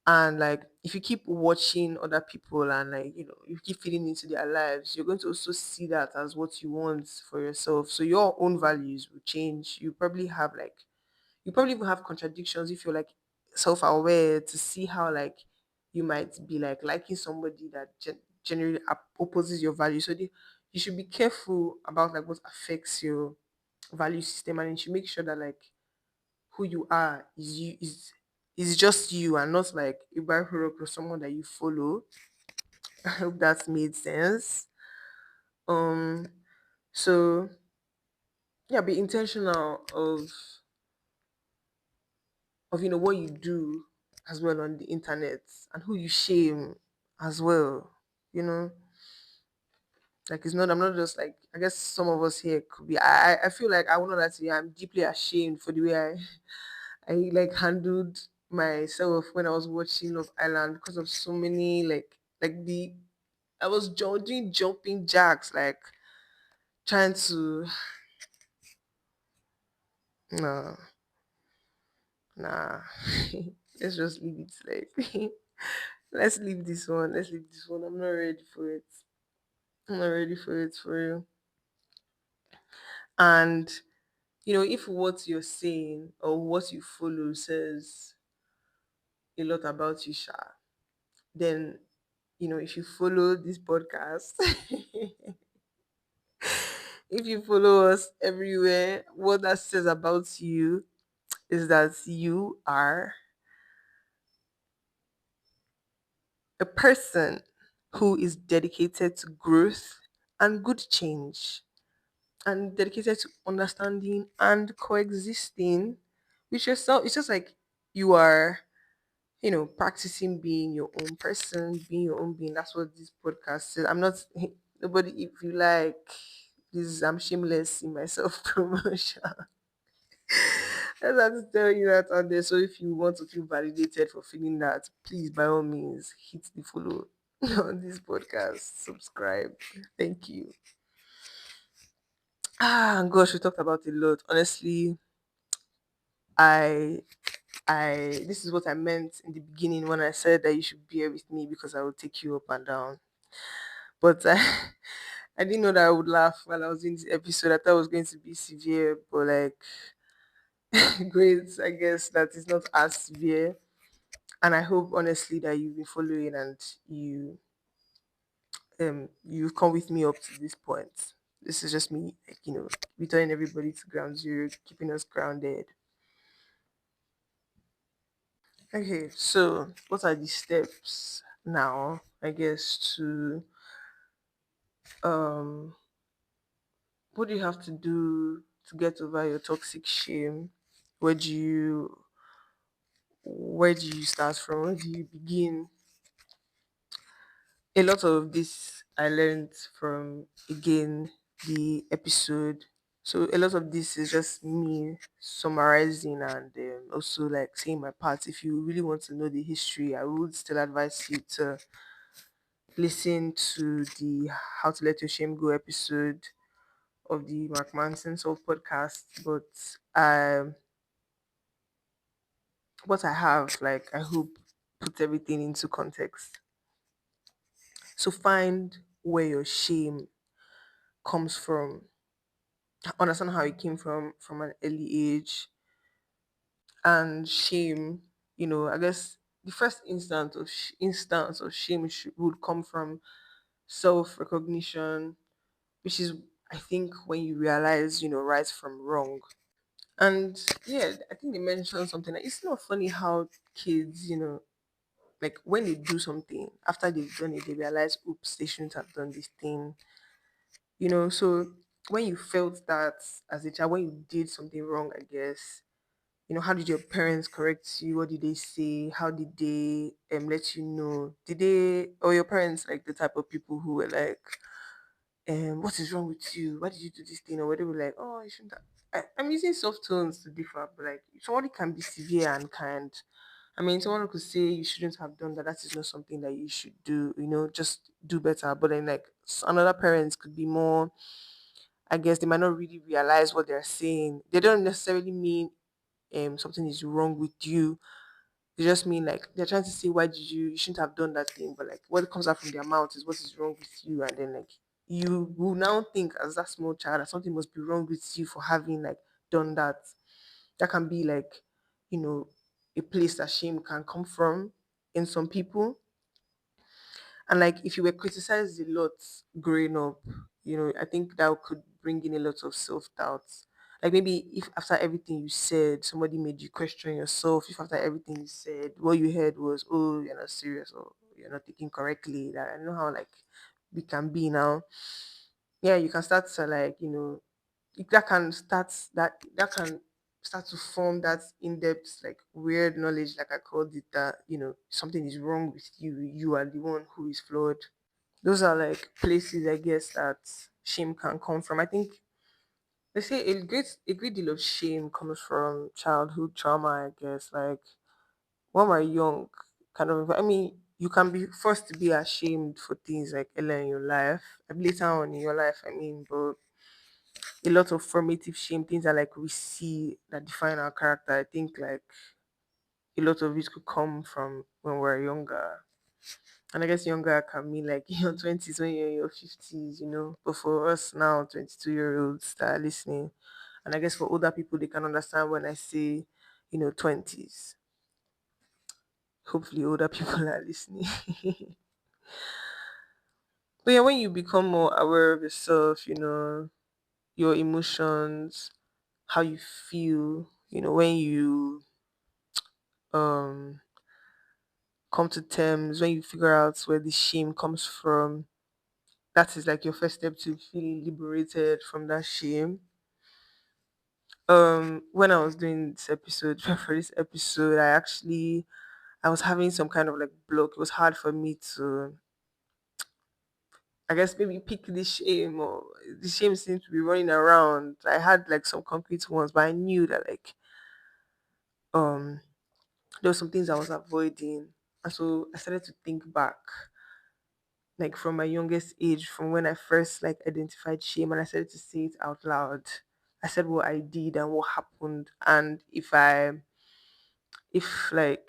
And like if you keep watching other people and like you keep feeding into their lives, you're going to also see that as what you want for yourself. So your own values will change. You probably even have contradictions if you're like self-aware, to see how like you might be like liking somebody that generally opposes your value. So you should be careful about like what affects your value system, and you should make sure that like who you are is just you, and not like a byproduct of someone that you follow. I hope that made sense. um so yeah, be intentional of what you do as well on the internet, and who you shame as well. You know, like it's not. I'm not just like. I guess some of us here could be. I feel like I would not like to say I'm deeply ashamed for the way I like handled myself when I was watching Love Island, because of so many like the I was doing jumping jacks, like trying to nah nah. Let's just leave it like let's leave this one. Let's leave this one. I'm not ready for it. I'm not ready for it for real. And if what you're saying or what you follow says a lot about you, Sha, then if you follow this podcast, if you follow us everywhere, what that says about you is that you are a person who is dedicated to growth and good change, and dedicated to understanding and coexisting with yourself. It's just like you are, practicing being your own person, being your own being. That's what this podcast says. I'm not nobody. If you like this, I'm shameless in my self promotion. I just have to tell you that out there. So if you want to feel validated for feeling that, please by all means hit the follow on this podcast. Subscribe. Thank you. Gosh, we talked about a lot. Honestly, I this is what I meant in the beginning when I said that you should bear with me because I will take you up and down. But I didn't know that I would laugh while I was in this episode. I thought it was going to be severe, but like great, I guess that is not as severe. And I hope honestly that you've been following, and you've come with me up to this point. This is just me, like, returning everybody to ground zero, keeping us grounded. Okay, so what are the steps now, I guess, to um what do you have to do to get over your toxic shame? Where do you where do you start from? Where do you begin? A lot of this I learned from, again, the episode. So a lot of this is just me summarizing and also like saying my part. If you really want to know the history, I would still advise you to listen to the How to Let Your Shame Go episode of the Mark Manson Soul podcast. But what I have, like, I hope put everything into context. So find where your shame comes from. Understand how it came from an early age. And shame, I guess the first instance of shame would come from self recognition, which is, I think, when you realize, right from wrong. And yeah, I think they mentioned something like, it's not funny how kids, like when they do something, after they've done it, they realize, oops, they shouldn't have done this thing. So when you felt that as a child, when you did something wrong, I guess, how did your parents correct you? What did they say? How did they let you know? Did they, or your parents, like the type of people who were like, what is wrong with you? Why did you do this thing? Or whatever, like, oh, you shouldn't have. I'm using soft tones to differ, but like somebody can be severe and kind. I mean, someone could say you shouldn't have done that. That is not something that you should do. Just do better. But then, like another parents could be more. I guess they might not really realize what they're saying. They don't necessarily mean something is wrong with you. They just mean like they're trying to say why did you shouldn't have done that thing, but like what comes out from their mouth is what is wrong with you, and then like you will now think as that small child that something must be wrong with you for having like done that. That can be like, you know, a place that shame can come from in some people. And like if you were criticized a lot growing up, I think that could bring in a lot of self doubt. Like maybe if after everything you said, somebody made you question yourself, if after everything you said, what you heard was, oh, you're not serious or you're not thinking correctly. That I know how like we can be now. Yeah, you can start to like, that can start to form that in-depth like weird knowledge like I called it, that something is wrong with you, you are the one who is flawed. Those are like places I guess that shame can come from. I think they say a great deal of shame comes from childhood trauma, I guess. Like when we're young, kind of, I mean, you can be forced to be ashamed for things like earlier in your life, later on in your life, I mean, but a lot of formative shame, things that like we see that define our character. I think like a lot of it could come from when we're younger. And I guess younger can mean like in your 20s, when you're in your 50s. But for us now, 22-year-olds that are listening, and I guess for older people, they can understand when I say, 20s. Hopefully, older people are listening. But yeah, when you become more aware of yourself, your emotions, how you feel, when you um come to terms, when you figure out where the shame comes from, that is like your first step to feeling liberated from that shame. When I was doing this episode, for this episode, I was having some kind of like block. It was hard for me to, I guess, maybe pick the shame, or the shame seemed to be running around. I had like some concrete ones, but I knew that like um there were some things I was avoiding. And so I started to think back, like from my youngest age, from when I first like identified shame, and I started to say it out loud. I said what I did and what happened, and if like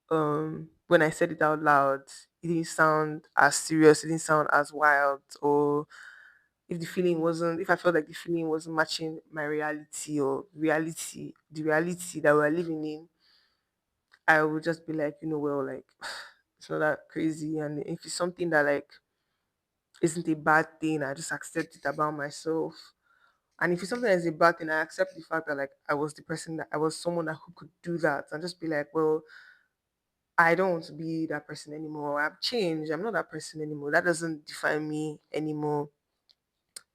when I said it out loud, it didn't sound as serious, it didn't sound as wild, or if I felt like the feeling wasn't matching my reality, or the reality that we're living in, I would just be like, well, like it's not that crazy. And if it's something that like isn't a bad thing, I just accept it about myself. And if it's something that's a bad thing, I accept the fact that like I was someone that who could do that, and just be like, well, I don't want to be that person anymore. I've changed. I'm not that person anymore. That doesn't define me anymore.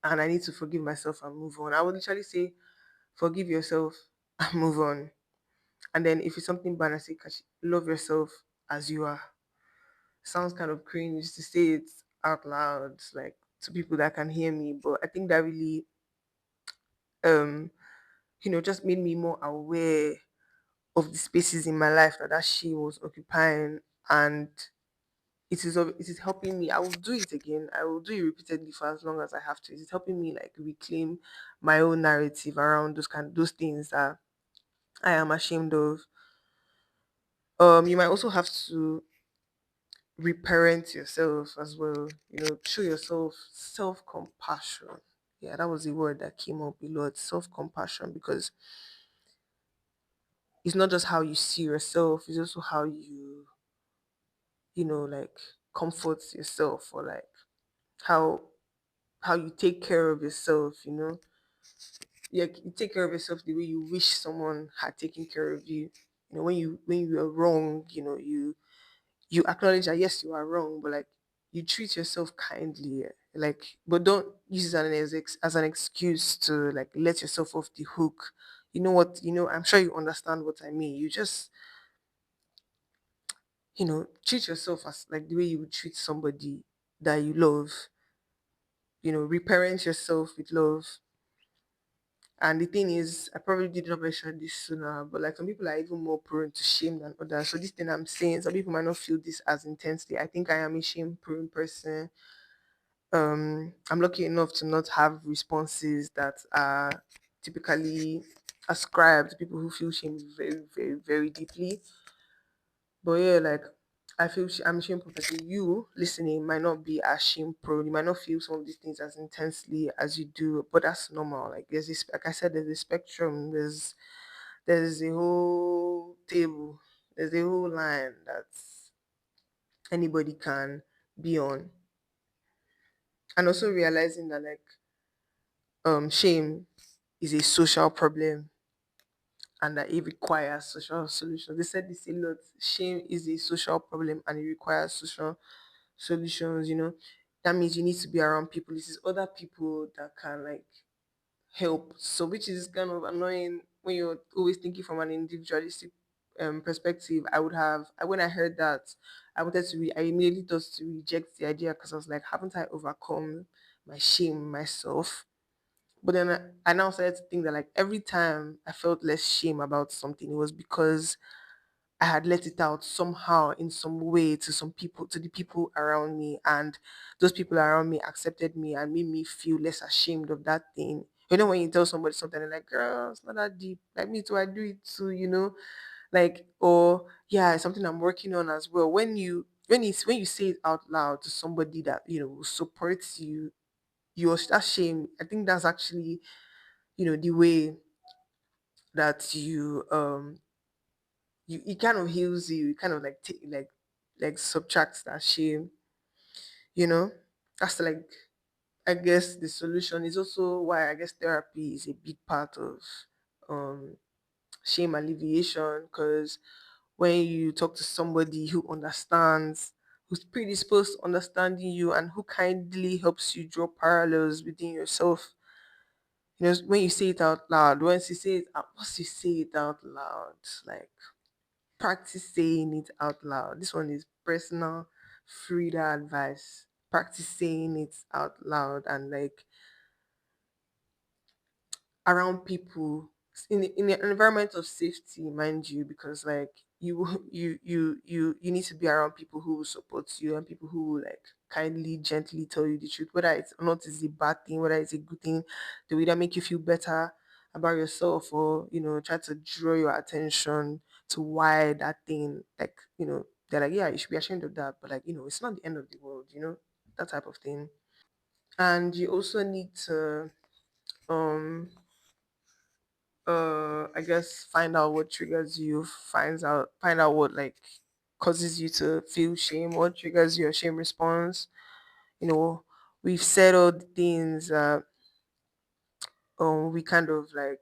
And I need to forgive myself and move on. I would literally say, forgive yourself and move on. And then if it's something bad, I say, love yourself as you are. Sounds kind of cringe to say it out loud, like to people that can hear me, but I think that really, um, just made me more aware of the spaces in my life that she was occupying, and it is helping me. I will do it again. I will do it repeatedly for as long as I have to. It is helping me like reclaim my own narrative around those things that I am ashamed of. You might also have to reparent yourself as well. Show yourself self compassion. Yeah, that was the word that came up a lot. Self compassion, because it's not just how you see yourself; it's also how like comfort yourself, or like how you take care of yourself. Yeah, you take care of yourself the way you wish someone had taken care of you. When you are wrong, you acknowledge that yes, you are wrong, but like you treat yourself kindly, like, but don't use it as an excuse to like let yourself off the hook. You know what? I'm sure you understand what I mean. You just treat yourself as like the way you would treat somebody that you love. reparent yourself with love. And the thing is, I probably did not mention this sooner, but like some people are even more prone to shame than others. So this thing I'm saying, some people might not feel this as intensely. I think I am a shame prone person. I'm lucky enough to not have responses that are typically ascribed to people who feel shame very, very, very deeply. But yeah, like I'm shame prone person. You listening might not be as shame prone. You might not feel some of these things as intensely as you do, but that's normal. Like there's this, like I said, there's a spectrum. There's a whole table. There's a whole line that anybody can be on, and also realizing that like shame is a social problem and that it requires social solutions. They said this a lot. Shame is a social problem and it requires social solutions. That means you need to be around people. This is other people that can like help. So which is kind of annoying when you're always thinking from an individualistic perspective. When I heard that, I immediately thought to reject the idea because I was like, haven't I overcome my shame myself? But then I now started to think that like every time I felt less shame about something, it was because I had let it out somehow in some way to some people, to the people around me, and those people around me accepted me and made me feel less ashamed of that thing. When you tell somebody something, they're like, "Girl, it's not that deep. Like me too, I do it too." Like, or yeah, it's something I'm working on as well. When you say it out loud to somebody that supports you, you're ashamed. I think that's actually the way that you it kind of heals you. It kind of like like subtracts that shame. You know, that's like I guess the solution is also why I guess therapy is a big part of um shame alleviation because when you talk to somebody who understands, who's predisposed to understanding you, and who kindly helps you draw parallels within yourself. When you say it out loud, once you say it out loud, like practice saying it out loud. This one is personal Frida advice. Practice saying it out loud and like around people in an environment of safety, mind you, because like you you need to be around people who will support you and people who will like kindly gently tell you the truth, whether it's not is a bad thing, whether it's a good thing. They will either make you feel better about yourself or try to draw your attention to why that thing, like they're like, yeah, you should be ashamed of that, but like it's not the end of the world, that type of thing. And you also need to um I guess find out what triggers you, find out what like causes you to feel shame, what triggers your shame response. you know we've said all the things we kind of like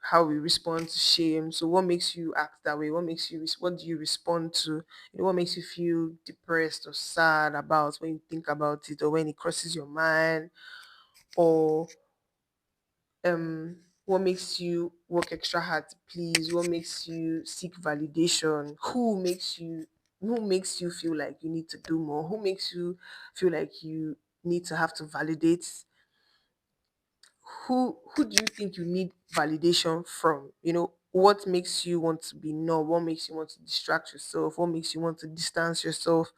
how we respond to shame. So what makes you act that way? What do you respond to? What makes you feel depressed or sad about when you think about it, or when it crosses your mind, or what makes you work extra hard to please, what makes you seek validation, who makes you feel like you need to do more, who makes you feel like you need to have to validate, who do you think you need validation from, what makes you want to be known, what makes you want to distract yourself, what makes you want to distance yourself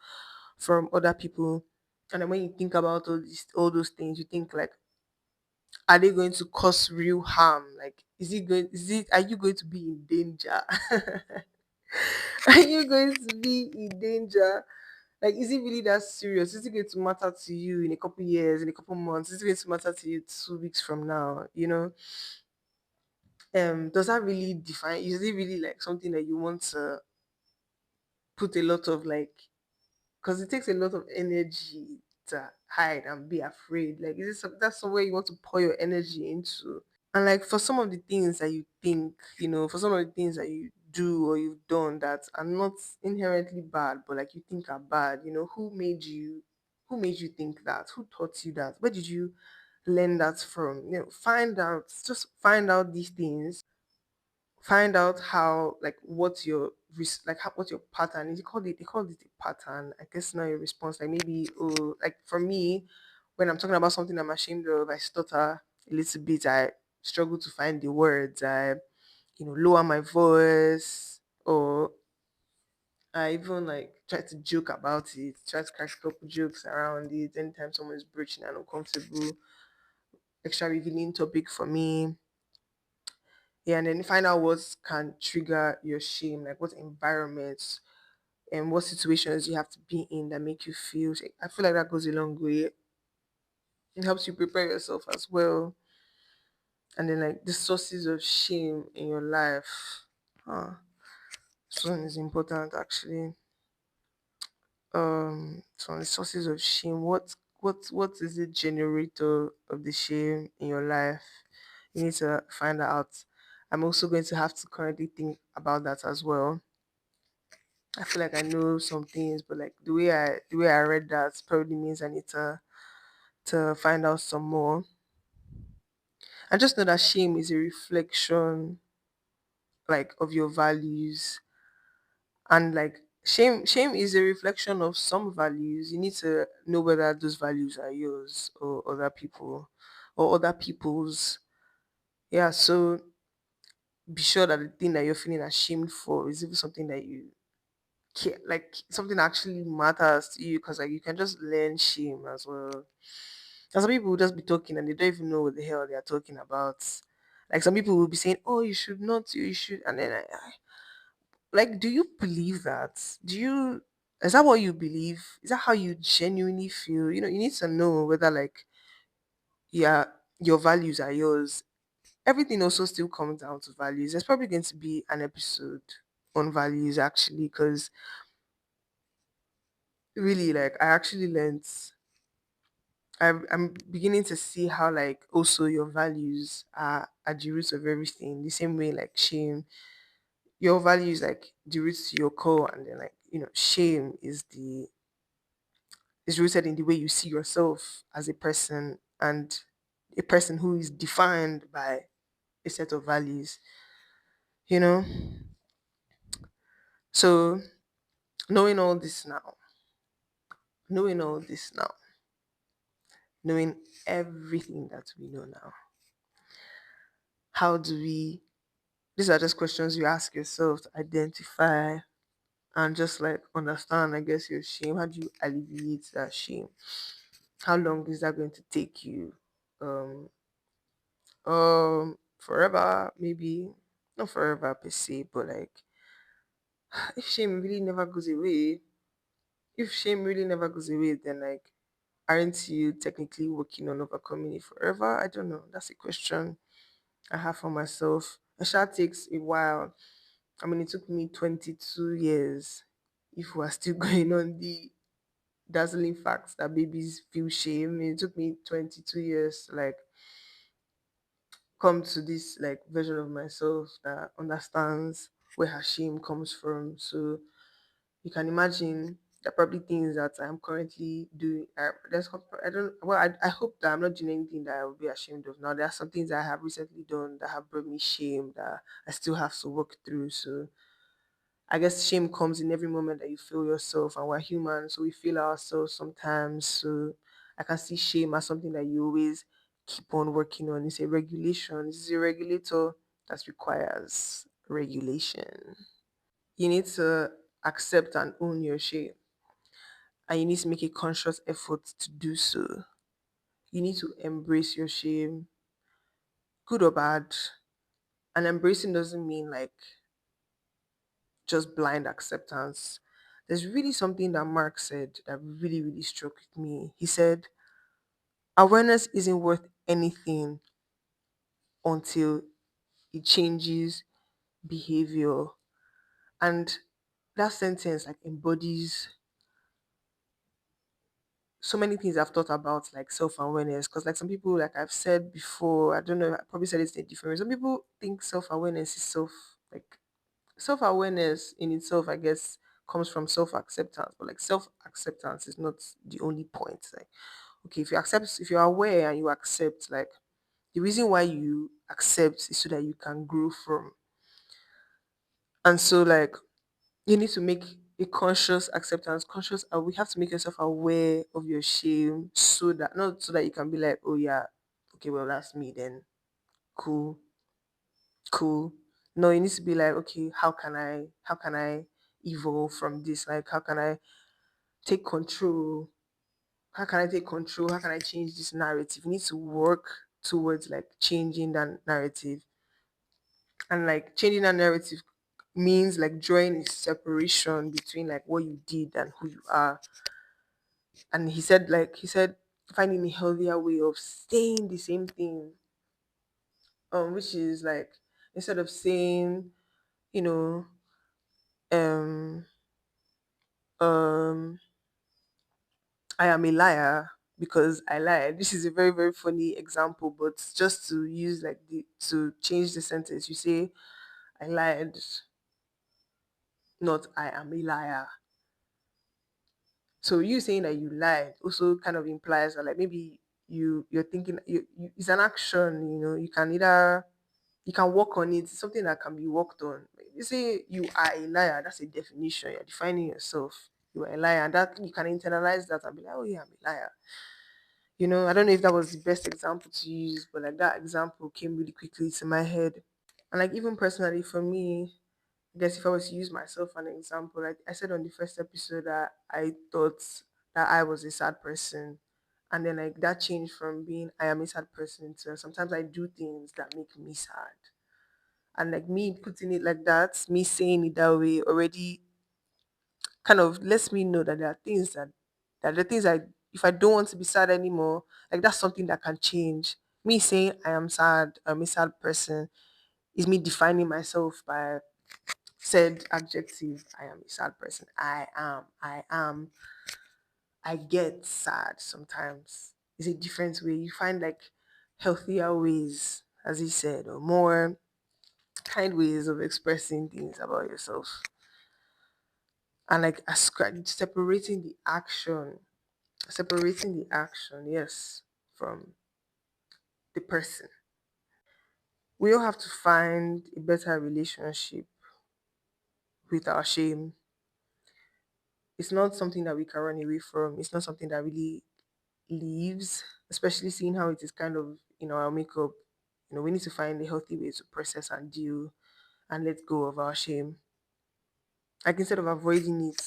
from other people. And then when you think about all those things, you think like, are they going to cause real harm? Like, are you going to be in danger? Are you going to be in danger? Like, is it really that serious? Is it going to matter to you in a couple years, in a couple months? Is it going to matter to you 2 weeks from now? Does that really define? Is it really like something that you want to put a lot of like? Because it takes a lot of energy to hide and be afraid. Like, that's somewhere you want to pour your energy into? And like for some of the things that you think, for some of the things that you do or you've done that are not inherently bad, but like you think are bad, who made you think that? Who taught you that? Where did you learn that from? Find out these things, find out how like what your pattern is. They called it a pattern. I guess now your response, like maybe, oh, like for me, when I'm talking about something I'm ashamed of, I stutter a little bit. I struggle to find the words. I, lower my voice, or I even like try to joke about it, try to crack a couple jokes around it. Anytime someone is broaching an uncomfortable, extra revealing topic for me. Yeah, and then find out what can trigger your shame, like what environments and what situations you have to be in that make you feel. I feel like that goes a long way. It helps you prepare yourself as well. And then like the sources of shame in your life. Huh. This one is important actually. So on the sources of shame, what is the generator of the shame in your life? You need to find that out. I'm also going to have to currently think about that as well. I feel like I know some things, but like the way I read that probably means I need to find out some more. I just know that shame is a reflection like of your values, and like shame is a reflection of some values. You need to know whether those values are yours or other people or other people's. Yeah, so be sure that the thing that you're feeling ashamed for is even something that you care, like something that actually matters to you, because like you can just learn shame as well. And some people will just be talking and they don't even know what the hell they are talking about. Like some people will be saying, "Oh, you should not, you should," and then like, do you believe that? Do you? Is that what you believe? Is that how you genuinely feel? You need to know whether like, yeah, your values are yours. Everything also still comes down to values. There's probably going to be an episode on values actually, because really, like, I actually learned. I'm beginning to see how like also your values are at the roots of everything. The same way like shame, your values like the roots to your core, and then like shame is rooted in the way you see yourself as a person, and a person who is defined by a set of values, you know? So, knowing all this now, knowing all this now, knowing everything that we know now, how do we, these are just questions you ask yourself to identify and just like understand, I guess, your shame. How do you alleviate that shame? How long is that going to take you? Um, Forever, maybe not forever per se, but like if shame really never goes away, if shame really never goes away, then like aren't you technically working on overcoming it forever? I don't know. That's a question I have for myself. It sure takes a while. I mean, it took me 22 years. If we're still going on the dazzling facts that babies feel shame, it took me 22 years to like come to this like version of myself that understands where her shame comes from. So you can imagine there are probably things that I'm currently doing. I don't. Well, I hope that I'm not doing anything that I will be ashamed of. Now there are some things I have recently done that have brought me shame that I still have to work through. So I guess shame comes in every moment that you feel yourself, and we're human, so we feel ourselves sometimes. So I can see shame as something that you always keep on working on. It's a regulation, it's a regulator that requires regulation. You need to accept and own your shame, and you need to make a conscious effort to do so. You need to embrace your shame, good or bad. And embracing doesn't mean like just blind acceptance. There's really something that Mark said that really, really struck with me. He said, awareness isn't worth anything until it changes behavior. And that sentence like embodies so many things I've thought about, like self-awareness. Because like some people, like I've said before, I don't know, I probably said it in a different way. Some people think self-awareness is self-awareness in itself, I guess, comes from self-acceptance, but like self-acceptance is not the only point. Like, okay, if you're aware and you accept, like the reason why you accept is so that you can grow from. And so like you need to make a conscious acceptance, conscious. We have to make yourself aware of your shame, so that not so that you can be like, oh yeah, okay, well that's me then, cool, cool. No, you need to be like, okay, how can I evolve from this? Like, how can I take control? How can I take control? How can I change this narrative? You need to work towards like changing that narrative. And like changing that narrative means like drawing a separation between like what you did and who you are. And he said finding a healthier way of saying the same thing, which is like instead of saying, you know, um um I am a liar because I lied. This is a very, very funny example, but just to use like the to change the sentence, you say I lied, not I am a liar. So you saying that you lied also kind of implies that like maybe you're thinking it's an action, you can either you can work on it, it's something that can be worked on. You say you are a liar, that's a definition, you're defining yourself. You are a liar, and that you can internalize that and be like, oh yeah, I'm a liar. I don't know if that was the best example to use, but like that example came really quickly to my head. And like even personally for me, I guess if I was to use myself as an example, like I said on the first episode that I thought that I was a sad person. And then like that changed from being I am a sad person to sometimes I do things that make me sad. And like me putting it like that, me saying it that way already kind of lets me know that there are things that the things I if I don't want to be sad anymore, like that's something that can change. Me saying I am sad, I'm a sad person is me defining myself by said adjective. I am a sad person. I get sad sometimes. It's a different way. You find like healthier ways, as he said, or more kind ways of expressing things about yourself. And like separating the action, yes, from the person. We all have to find a better relationship with our shame. It's not something that we can run away from. It's not something that really leaves, especially seeing how it is kind of our makeup. We need to find a healthy way to process and deal and let go of our shame. Like instead of avoiding it,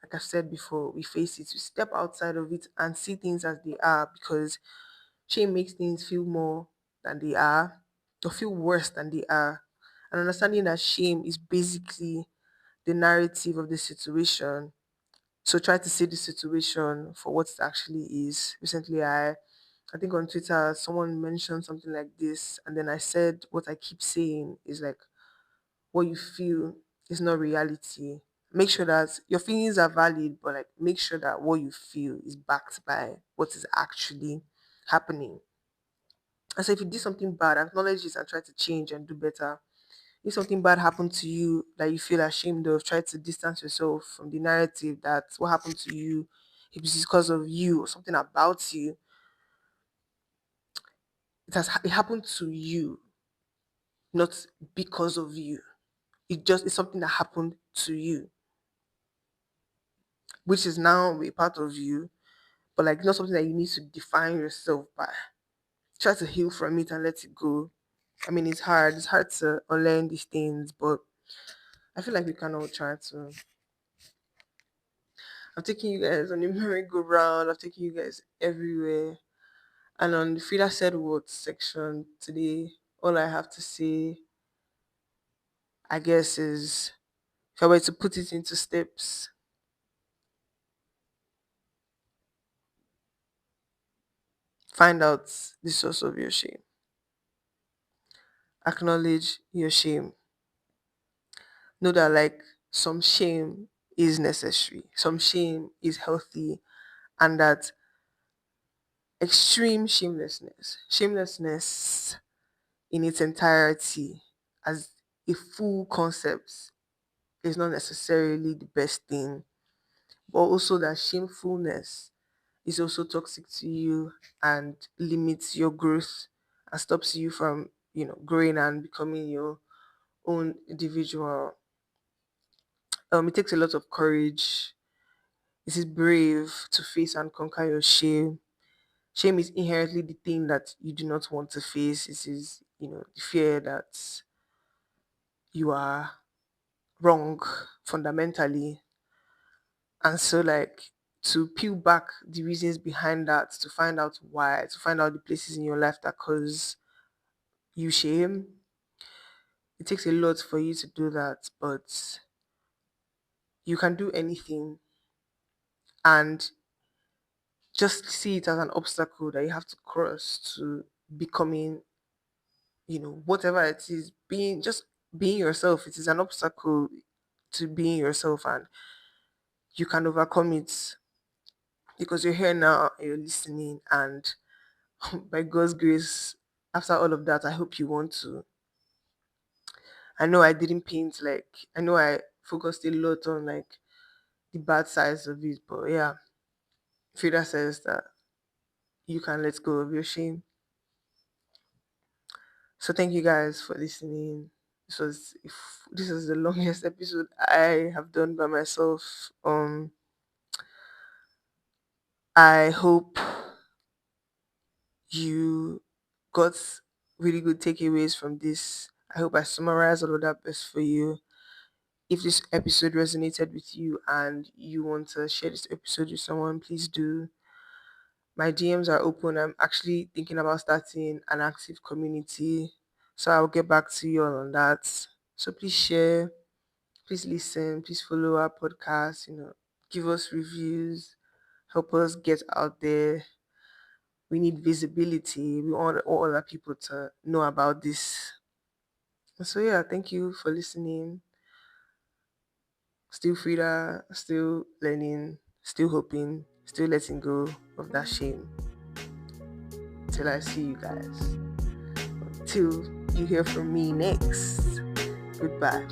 like I've said before, we face it, we step outside of it and see things as they are because shame makes things feel more than they are or feel worse than they are. And understanding that shame is basically the narrative of the situation. So try to see the situation for what it actually is. Recently, I think on Twitter someone mentioned something like this, and then I said what I keep saying is like what you feel is not reality. Make sure that your feelings are valid, but like make sure that what you feel is backed by what is actually happening. And so if you did something bad, acknowledge it and try to change and do better. If something bad happened to you that you feel ashamed of, try to distance yourself from the narrative that what happened to you, if it's because of you or something about you, it happened to you, not because of you. It's something that happened to you, which is now a part of you, but like not something that you need to define yourself by. Try to heal from it and let it go. I mean, it's hard. It's hard to unlearn these things, but I feel like we can all try to. I've taken you guys on the merry-go-round. I've taken you guys everywhere. And on the Frida said what section today, all I have to say, I guess, is if I were to put it into steps, find out the source of your shame. Acknowledge your shame. Know that like some shame is necessary, some shame is healthy, and that extreme shamelessness in its entirety as a full concept is not necessarily the best thing, but also that shamefulness is also toxic to you and limits your growth and stops you from, growing and becoming your own individual. It takes a lot of courage. It is brave to face and conquer your shame. Shame is inherently the thing that you do not want to face. It is, the fear that you are wrong fundamentally. And so, like, to peel back the reasons behind that, to find out why, to find out the places in your life that cause you shame, it takes a lot for you to do that. But you can do anything, and just see it as an obstacle that you have to cross to becoming, whatever it is, being yourself. It is an obstacle to being yourself, and you can overcome it because you're here now, you're listening, and by God's grace, after all of that, I hope you want to. I know I didn't paint, like, I know I focused a lot on like the bad sides of it, but yeah, Frida says that you can let go of your shame. So thank you guys for listening. This was the longest episode I have done by myself. I hope you got really good takeaways from this. I hope I summarized all of that best for you. If this episode resonated with you and you want to share this episode with someone, please do. My DMs are open. I'm actually thinking about starting an active community. So I'll get back to you all on that. So please share, please listen, please follow our podcast, give us reviews, help us get out there. We need visibility. We want all other people to know about this. So yeah, thank you for listening. Still Frida, still learning, still hoping, still letting go of that shame. Till I see you guys. Till you hear from me next. Goodbye.